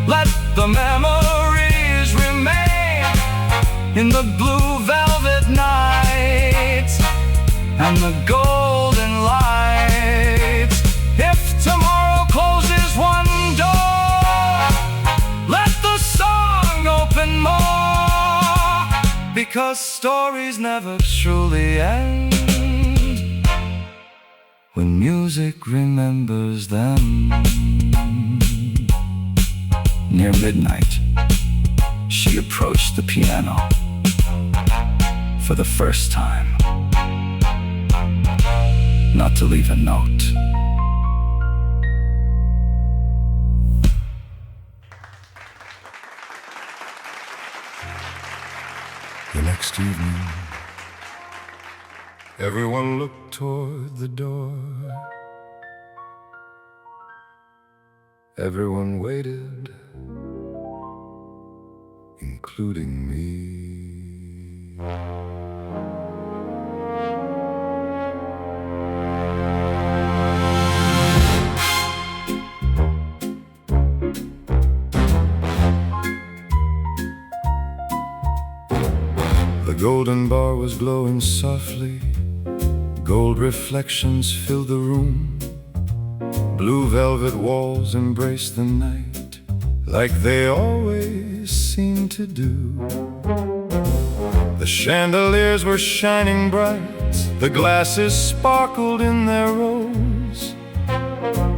let the memories remain in the blue velvet night and the golden lights. If tomorrow closes one door, let the song open more, because stories never truly end when music remembers them. Near midnight, she approached the piano for the first time, not to leave a note. The next evening, everyone looked toward the door. Everyone waited, including me. The golden bar was glowing softly. Gold reflections filled the room. Blue velvet walls embraced the night, like they always seem to do. The chandeliers were shining bright, the glasses sparkled in their rows.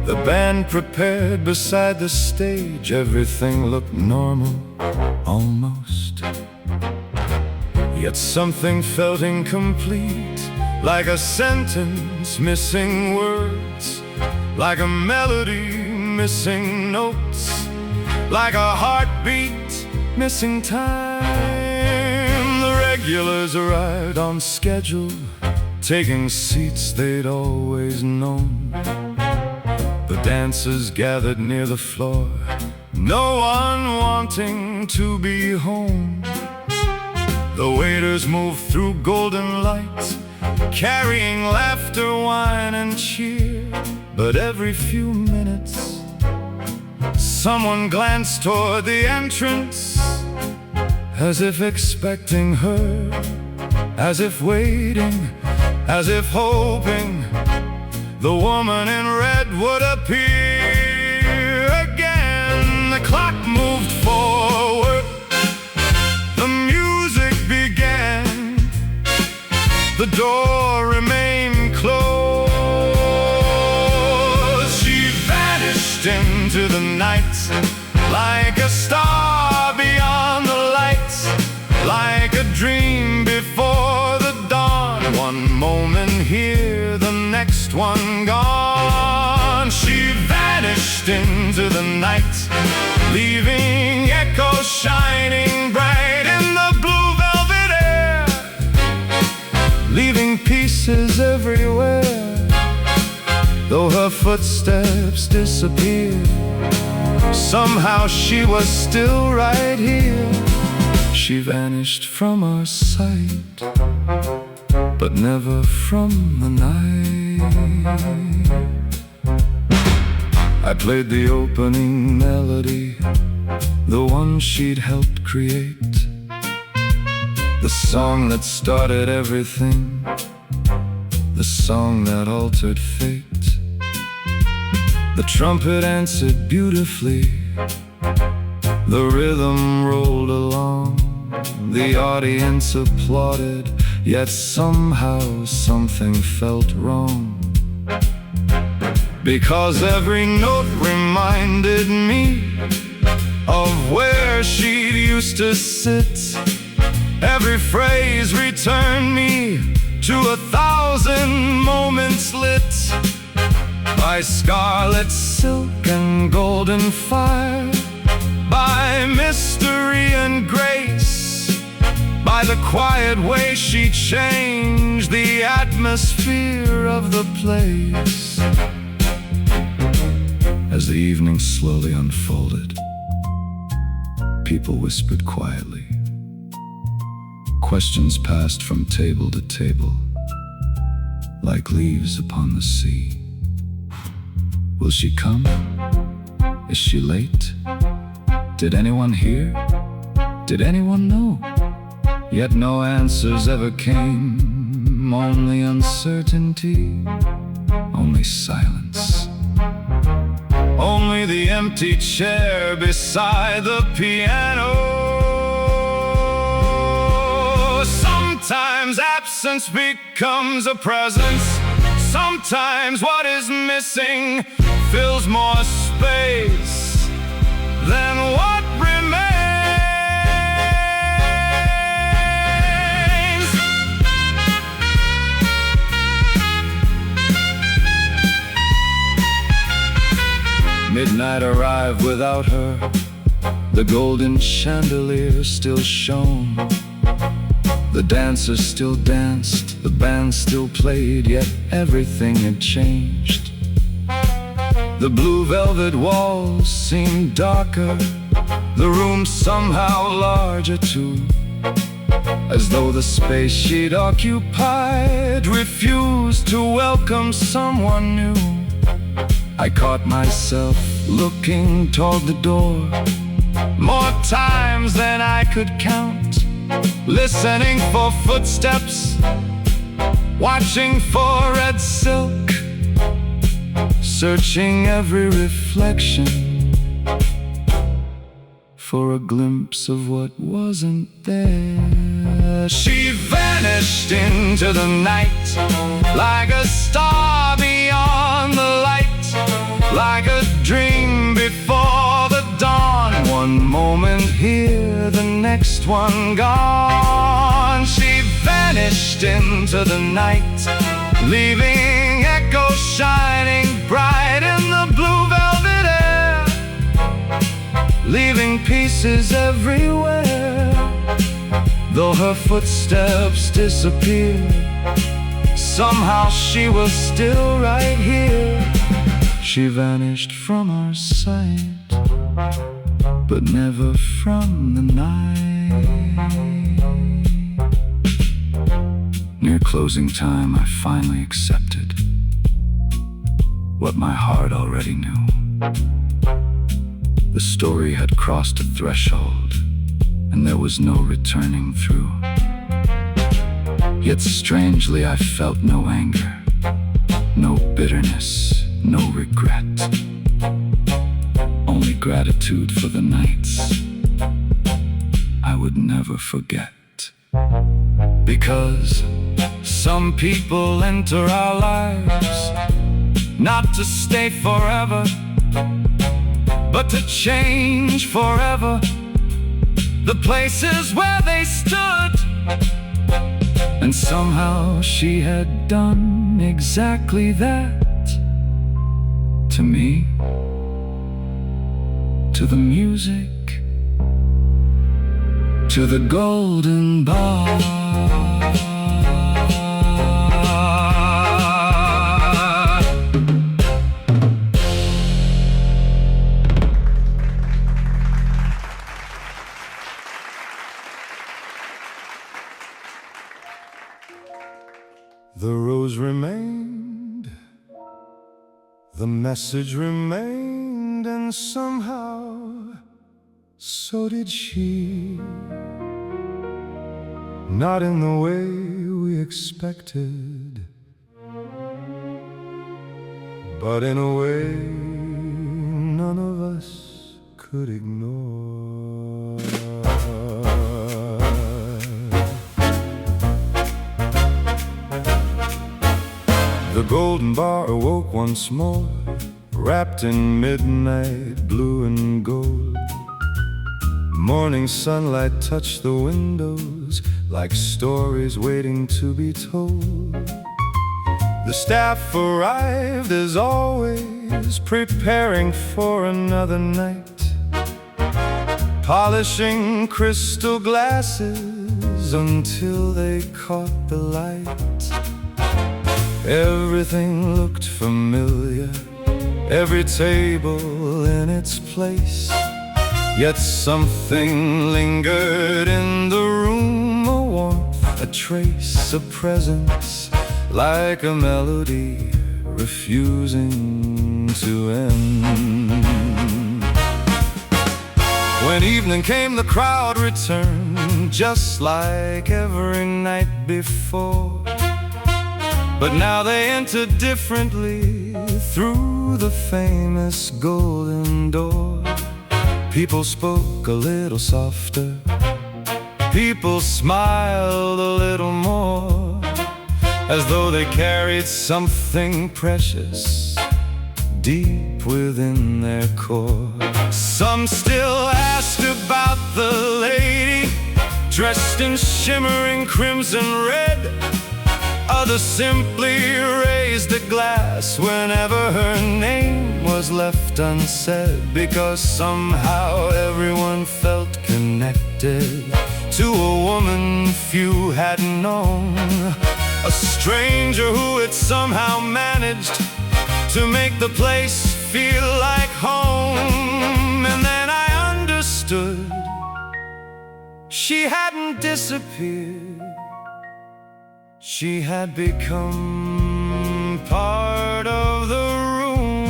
The band prepared beside the stage, everything looked normal, almost. Yet something felt incomplete, like a sentence missing words, like a melody missing notes, like a heartbeat missing time. The regulars arrived on schedule, taking seats they'd always known. The dancers gathered near the floor, no one wanting to be home. The waiters moved through golden lights, carrying laughter, wine, and cheer. But every few minutes, someone glanced toward the entrance, as if expecting her, as if waiting, as if hoping the woman in red would appear again. The clock moved forward, the music began, the door remained closed. She vanished into the night, like a star beyond the lights, like a dream before the dawn. One moment here, the next one gone. She vanished into the night, leaving echoes shining bright in the blue velvet air, leaving pieces everywhere. Though her footsteps disappeared, somehow she was still right here. She vanished from our sight, but never from the night. I played the opening melody, the one she'd helped create, the song that started everything, the song that altered fate. The trumpet answered beautifully, the rhythm rolled along, the audience applauded, yet somehow something felt wrong. Because every note reminded me of where she'd used to sit. Every phrase returned me to 1,000 moments lit by scarlet silk and golden fire, by mystery and grace, by the quiet way she changed the atmosphere of the place. As the evening slowly unfolded, people whispered quietly. Questions passed from table to table, like leaves upon the sea. Will she come? Is she late? Did anyone hear? Did anyone know? Yet no answers ever came, only uncertainty, only silence. Only the empty chair beside the piano. Sometimes absence becomes a presence. Sometimes what is missing fills more space than what remains. Midnight arrived without her. The golden chandelier still shone. The dancers still danced, the band still played, yet everything had changed. The blue velvet walls seemed darker, the room somehow larger too, as though the space she'd occupied refused to welcome someone new. I caught myself looking toward the door more times than I could count, listening for footsteps, watching for red silk, searching every reflection for a glimpse of what wasn't there. She vanished into the night like a star beyond the light, like a dream before the dawn. One moment here, the next one gone. She vanished into the night, leaving echoes shining bright in the blue velvet air, leaving pieces everywhere. Though her footsteps disappeared, somehow she was still right here. She vanished from our sight, but never from the night. Near closing time, I finally accepted what my heart already knew. The story had crossed a threshold, and there was no returning through. Yet strangely, I felt no anger, no bitterness, no regret, only gratitude for the nights I would never forget. Because some people enter our lives not to stay forever, but to change forever the places where they stood. And somehow she had done exactly that to me, to the music, to the golden bar. The rose remained The message remained, and somehow so did she. Not in the way we expected, but in a way none of us could ignore. The golden bar awoke once more, wrapped in midnight blue and gold. Morning sunlight touched the windows like stories waiting to be told. The staff arrived as always, preparing for another night, polishing crystal glasses until they caught the light. Everything looked familiar, every table in its place, yet something lingered in the room, a warmth, a trace, a presence, like a melody refusing to end. When evening came, the crowd returned, just like every night before. But now they entered differently through the famous golden door. People spoke a little softer, people smiled a little more, as though they carried something precious deep within their core. Some still asked about the lady dressed in shimmering crimson red. Others simply raised a glass whenever her name was left unsaid, because somehow everyone felt connected to a woman few had known, a stranger who had somehow managed to make the place feel like home. And then I understood, she hadn't disappeared, she had become part of the room.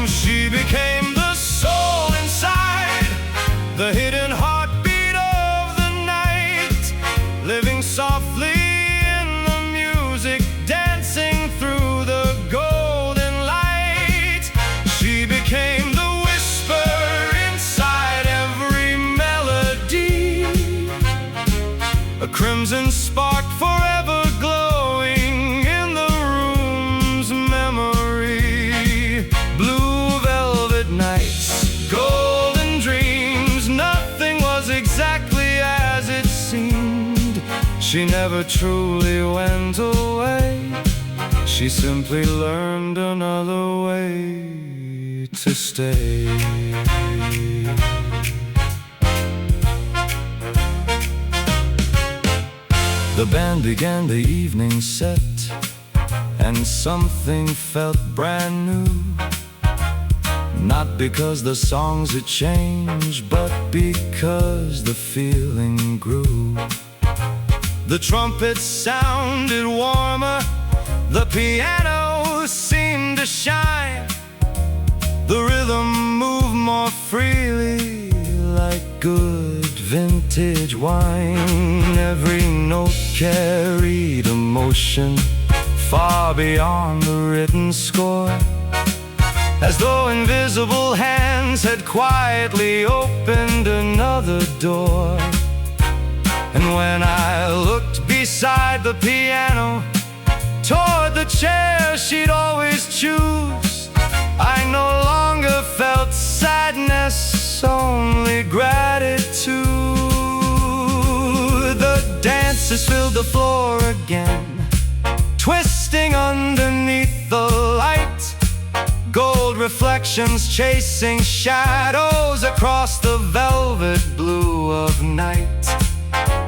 She became the soul inside, the hidden heartbeat of the night, living softly in the music, dancing through the golden light. She became the whisper inside every melody, a crimson spark forever glowing in the room's memory. Blue velvet nights, golden dreams, nothing was exactly as it seemed. She never truly went away, she simply learned another way to stay. The band began the evening set, and something felt brand new. Not because the songs had changed, but because the feeling grew. The trumpets sounded warmer, the piano seemed to shine, the rhythm moved more freely, like good vintage wine. Every note carried emotion far beyond the written score, as though invisible hands had quietly opened another door. And when I looked beside the piano, toward the chair she'd always choose, I no longer felt sadness, only gratitude. The dancers filled the floor again, twisting underneath the light, gold reflections chasing shadows across the velvet blue of night.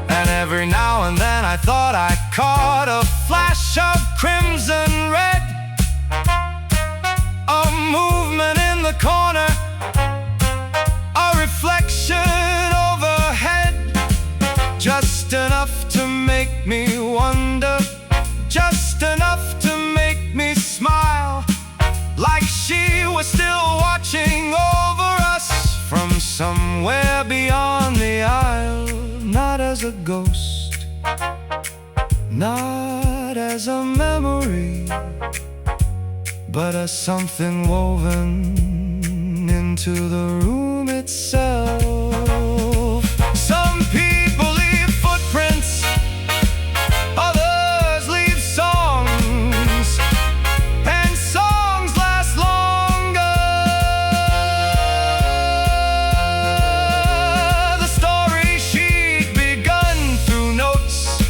And every now and then I thought I caught a flash of crimson red, a movement in the corner, a reflection overhead, just enough to make me wonder, just enough to make me smile. a ghost, not as a memory, but as something woven into the room itself. Some people leave footprints, others leave songs, and songs last longer. The story she'd begun through notes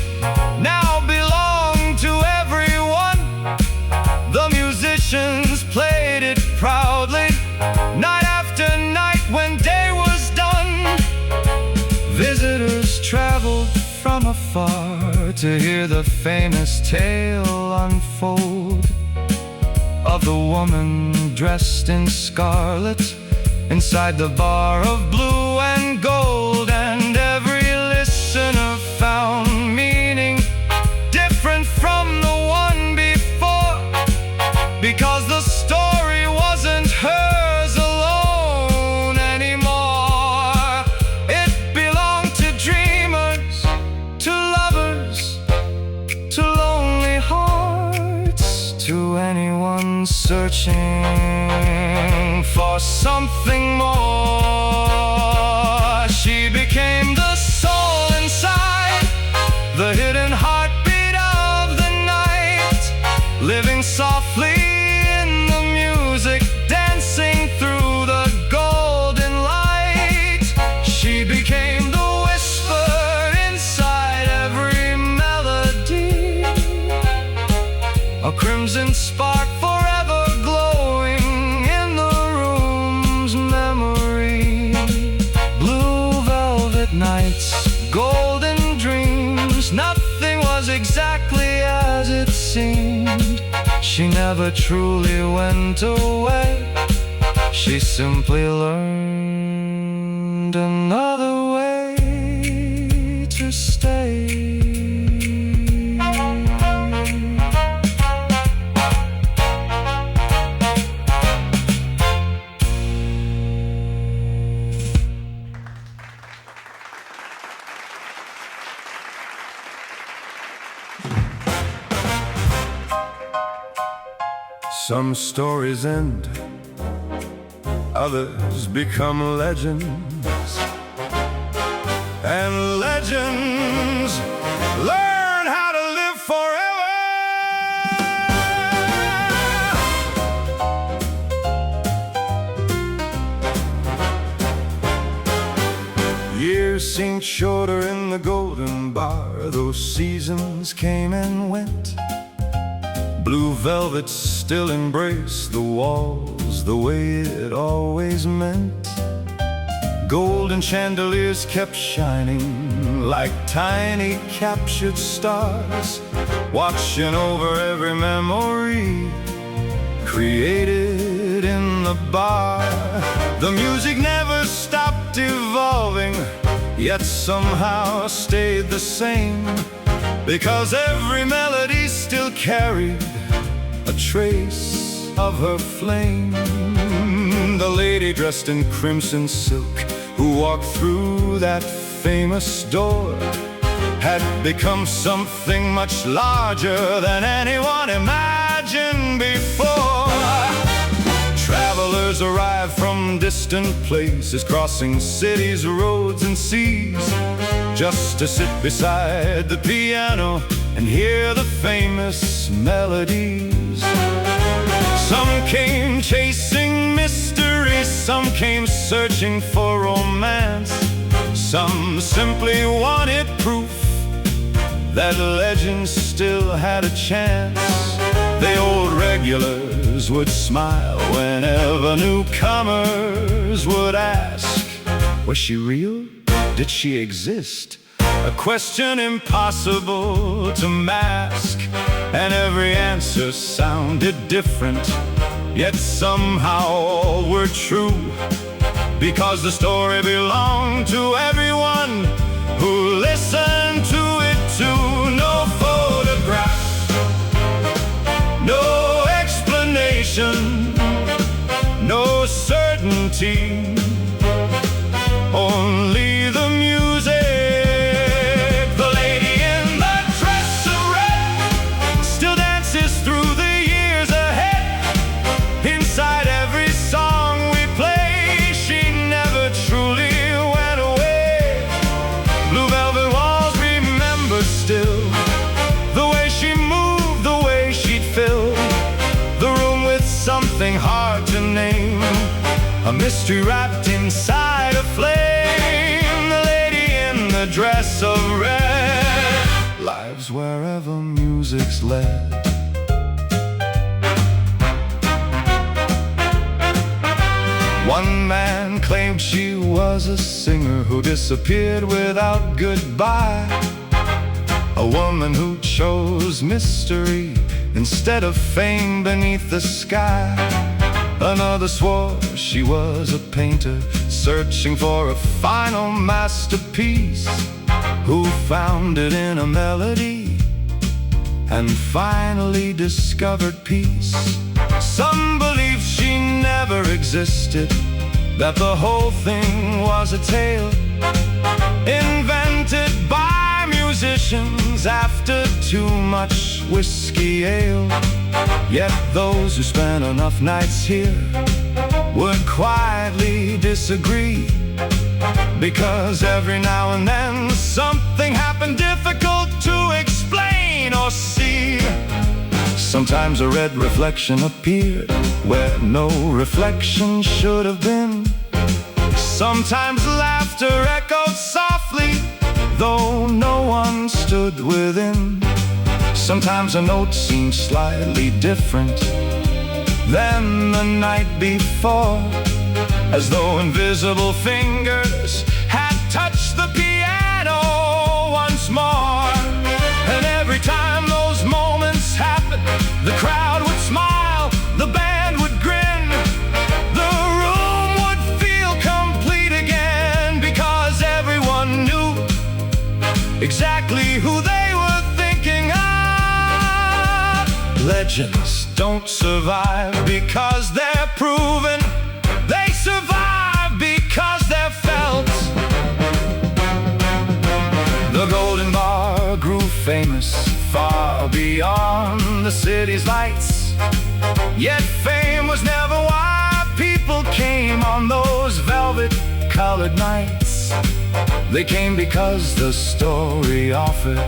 now belonged to everyone. The musicians played it proudly, night after night when day was done. Visitors traveled from afar to hear the famous tale unfold of the woman dressed in scarlet inside the bar of blue and gold. And every listener found meaning different from the one before, because the story wasn't hers alone anymore. It belonged to dreamers, to lovers, to lonely hearts, to anyone searching for something more. She became the soul inside, the hidden heartbeat of the night, living softly in the music, dancing through the golden light. She became the whisper inside every melody, a crimson spark forever glowing in the room's memory. Blue velvet nights, golden dreams, nothing was exactly as it seemed. She never truly went away, she simply learned another way to stay. Some stories end, others become legends, and legends learn how to live forever. Years seemed shorter in the golden bar, those seasons came and went. Blue velvet still embraced the walls the way it always meant. Golden chandeliers kept shining like tiny captured stars, watching over every memory created in the bar. The music never stopped evolving, yet somehow stayed the same, because every melody still carried a trace of her flame. The lady dressed in crimson silk who walked through that famous door had become something much larger than anyone imagined before. Travelers arrived from distant places, crossing cities, roads, and seas, just to sit beside the piano and hear the famous melodies. Some came chasing mystery, some came searching for romance, some simply wanted proof that legends still had a chance. The old regulars would smile whenever newcomers would ask, was she real? Did she exist? A question impossible to mask, and every answer sounded different, yet somehow all were true, because the story belonged to everyone who listened to it too. No photograph, no explanation, no certainty, only the music mystery wrapped inside a flame. The lady in the dress of red lives wherever music's led. One man claimed she was a singer who disappeared without goodbye, a woman who chose mystery instead of fame beneath the sky. Another swore she was a painter searching for a final masterpiece, who found it in a melody and finally discovered peace. Some believe she never existed, that the whole thing was a tale invented by musicians after too much whiskey ale. Yet those who spent enough nights here would quietly disagree, because every now and then something happened difficult to explain or see. Sometimes a red reflection appeared where no reflection should have been. Sometimes laughter echoed softly, though no one stood within. Sometimes a note seemed slightly different than the night before, as though invisible fingers had touched the piano once more. And every time those moments happened, the crowd would smile, the band would grin, the room would feel complete again, because everyone knew exactly who they were thinking of. Legends don't survive because they're proven, they survive because they're felt. The Golden Bar grew famous far beyond the city's lights, yet fame was never why people came on those velvet-colored nights. They came because the story offered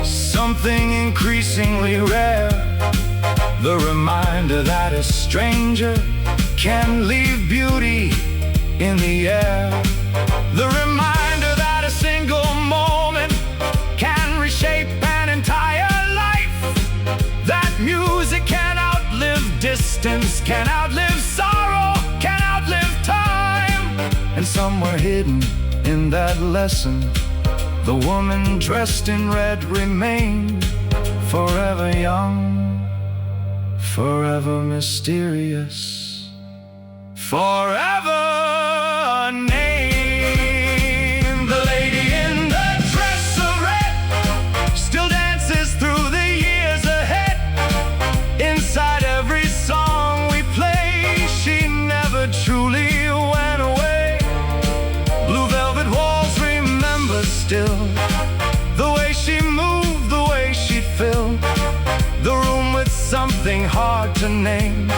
something increasingly rare, the reminder that a stranger can leave beauty in the air, the reminder that a single moment can reshape an entire life, that music can outlive distance, can outlive sorrow, can outlive time. And somewhere hidden in that lesson, the woman dressed in red remained forever young, forever mysterious, forever a name. The lady in the dress of red still dances through the years ahead. Inside every song we play, she never truly went away. Blue velvet walls remember still the way she moved, the way she filled the room with something hard to name,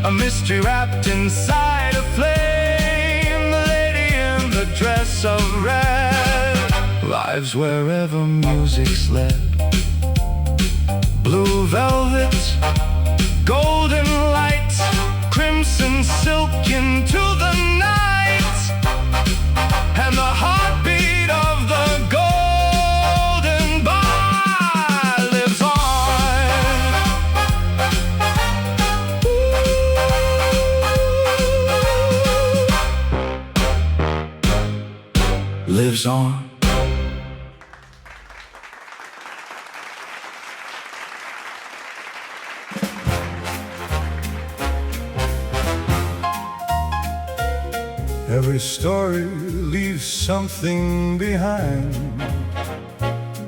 a mystery wrapped inside a flame. The lady in the dress of red lives wherever music's led. Blue velvet, golden light, crimson silk into the night, and the heartbeat of the Golden Bar lives on. Lives on. Every story leaves something behind,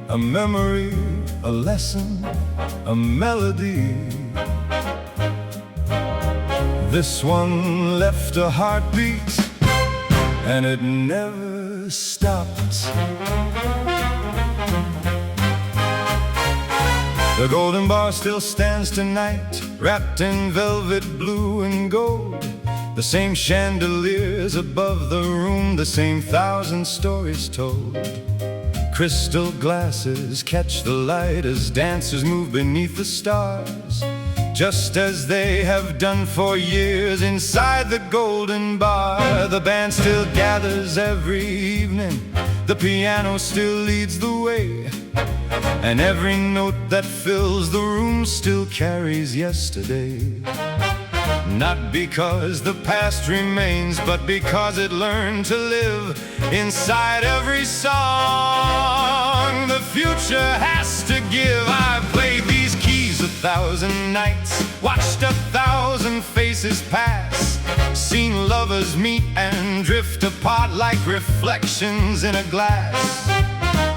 a memory, a lesson, a melody. This one left a heartbeat, and it never stopped. The Golden Bar still stands tonight, wrapped in velvet blue and gold. The same chandeliers above the room, the same 1,000 stories told. Crystal glasses catch the light as dancers move beneath the stars just as they have done for years. Inside the golden bar, the band still gathers every evening. The piano still leads the way, and every note that fills the room still carries yesterday. Not because the past remains, but because it learned to live inside every song the future has to give. I've played these keys 1,000 nights, watched 1,000 faces pass, seen lovers meet and drift apart like reflections in a glass.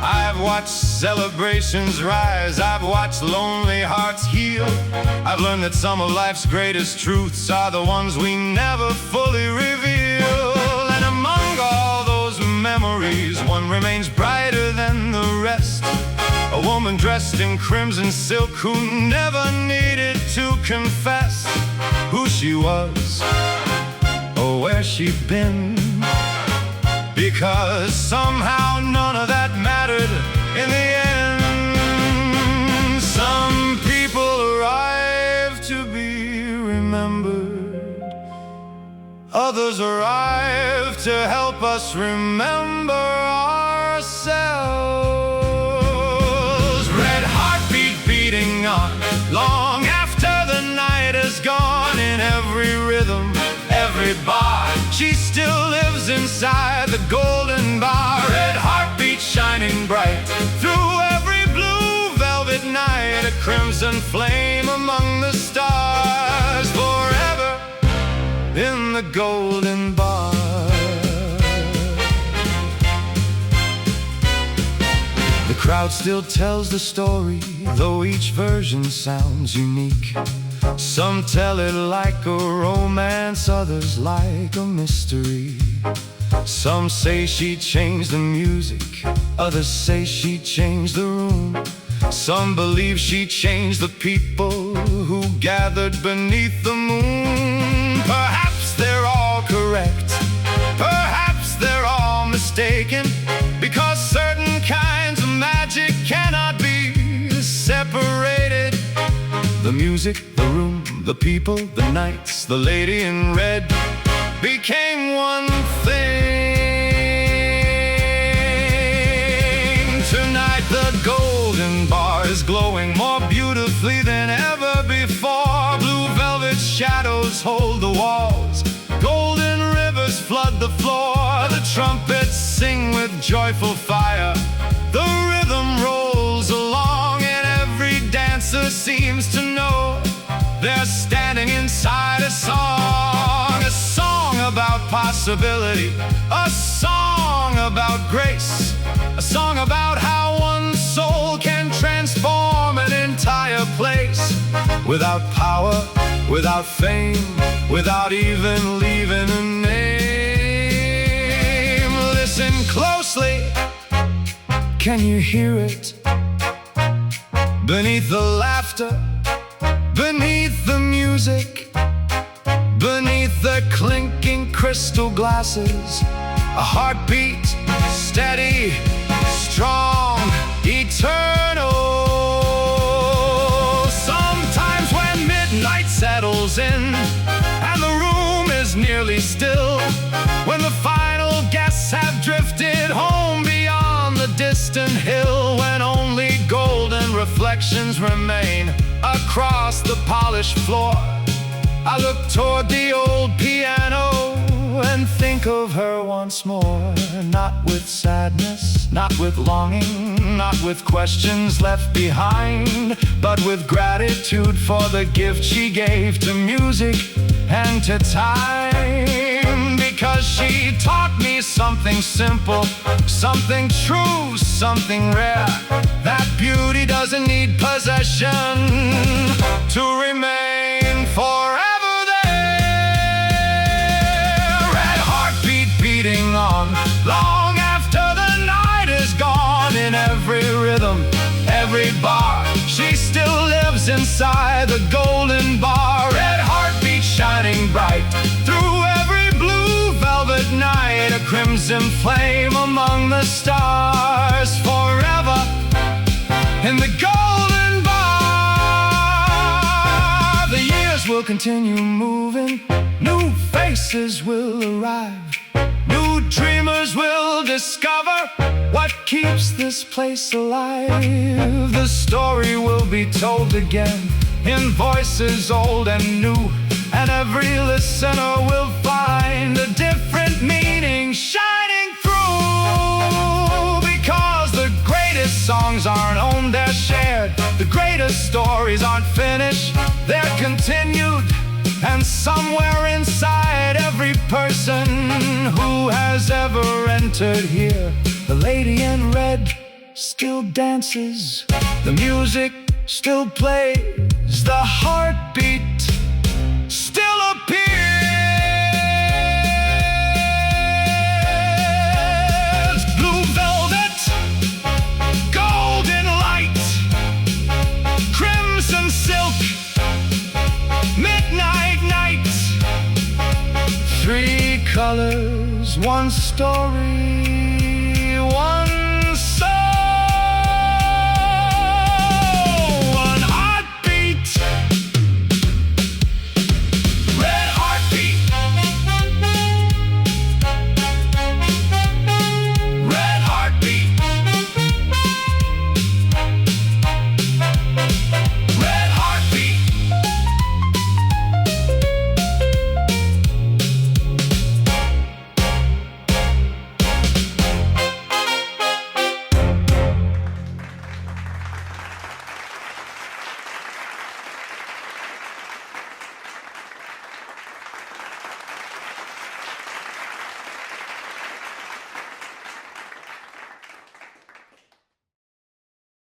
I've watched celebrations rise, I've watched lonely hearts heal. I've learned that some of life's greatest truths are the ones we never fully reveal. And among all those memories, one remains brighter than the rest. A woman dressed in crimson silk who never needed to confess who she was or where she'd been, because somehow none of that mattered in the end. Some people arrive to be remembered, others arrive to help us remember ourselves. Red heartbeat beating on long after the night is gone. In every rhythm, every bar, she still lives inside the golden bar. Red heartbeat shining bright through every blue velvet night, a crimson flame among the stars, forever in the golden bar. The crowd still tells the story, though each version sounds unique. Some tell it like a romance, others like a mystery. Some say she changed the music, others say she changed the room. Some believe she changed the people who gathered beneath the moon. Perhaps they're all correct, perhaps they're all mistaken, because certain kinds of magic cannot be separated. The music, the room, the people, the nights, the lady in red became one thing. Tonight the golden bar is glowing more beautifully than ever before. Blue velvet shadows hold the walls, golden rivers flood the floor. The trumpets sing with joyful fire, the rhythm rolls along, and every dancer seems to know they're standing inside a song about possibility, a song about grace, a song about how one soul can transform an entire place. Without power, without fame, without even leaving a name. Listen closely, can you hear it? Beneath the laughter, beneath the music, beneath the clinking crystal glasses, a heartbeat, steady, strong, eternal. Sometimes when midnight settles in and the room is nearly still, when the final guests have drifted home beyond the distant hill, when only golden reflections remain across the polished floor, I look toward the old piano and think of her once more. Not with sadness, not with longing, not with questions left behind, but with gratitude for the gift she gave to music and to time. Because she taught me something simple, something true, something rare, that beauty doesn't need possession to remain forever there. Red heartbeat beating on long after the night is gone. In every rhythm, every bar, she still lives inside the golden bar. Red heartbeat shining bright through every blue velvet night, a crimson flame among the stars, forever in the golden bar. The will continue moving. New faces will arrive. New dreamers will discover what keeps this place alive. The story will be told again in voices old and new, and every listener will find a different meaning shining through. Because the greatest songs aren't owned, they're shared. The greatest stories aren't finished, they're continued. And somewhere inside every person who has ever entered here, the lady in red still dances, the music still plays, the heartbeat still appears. Blue velvet, golden light, crimson silk, midnight night. Three colors, one story.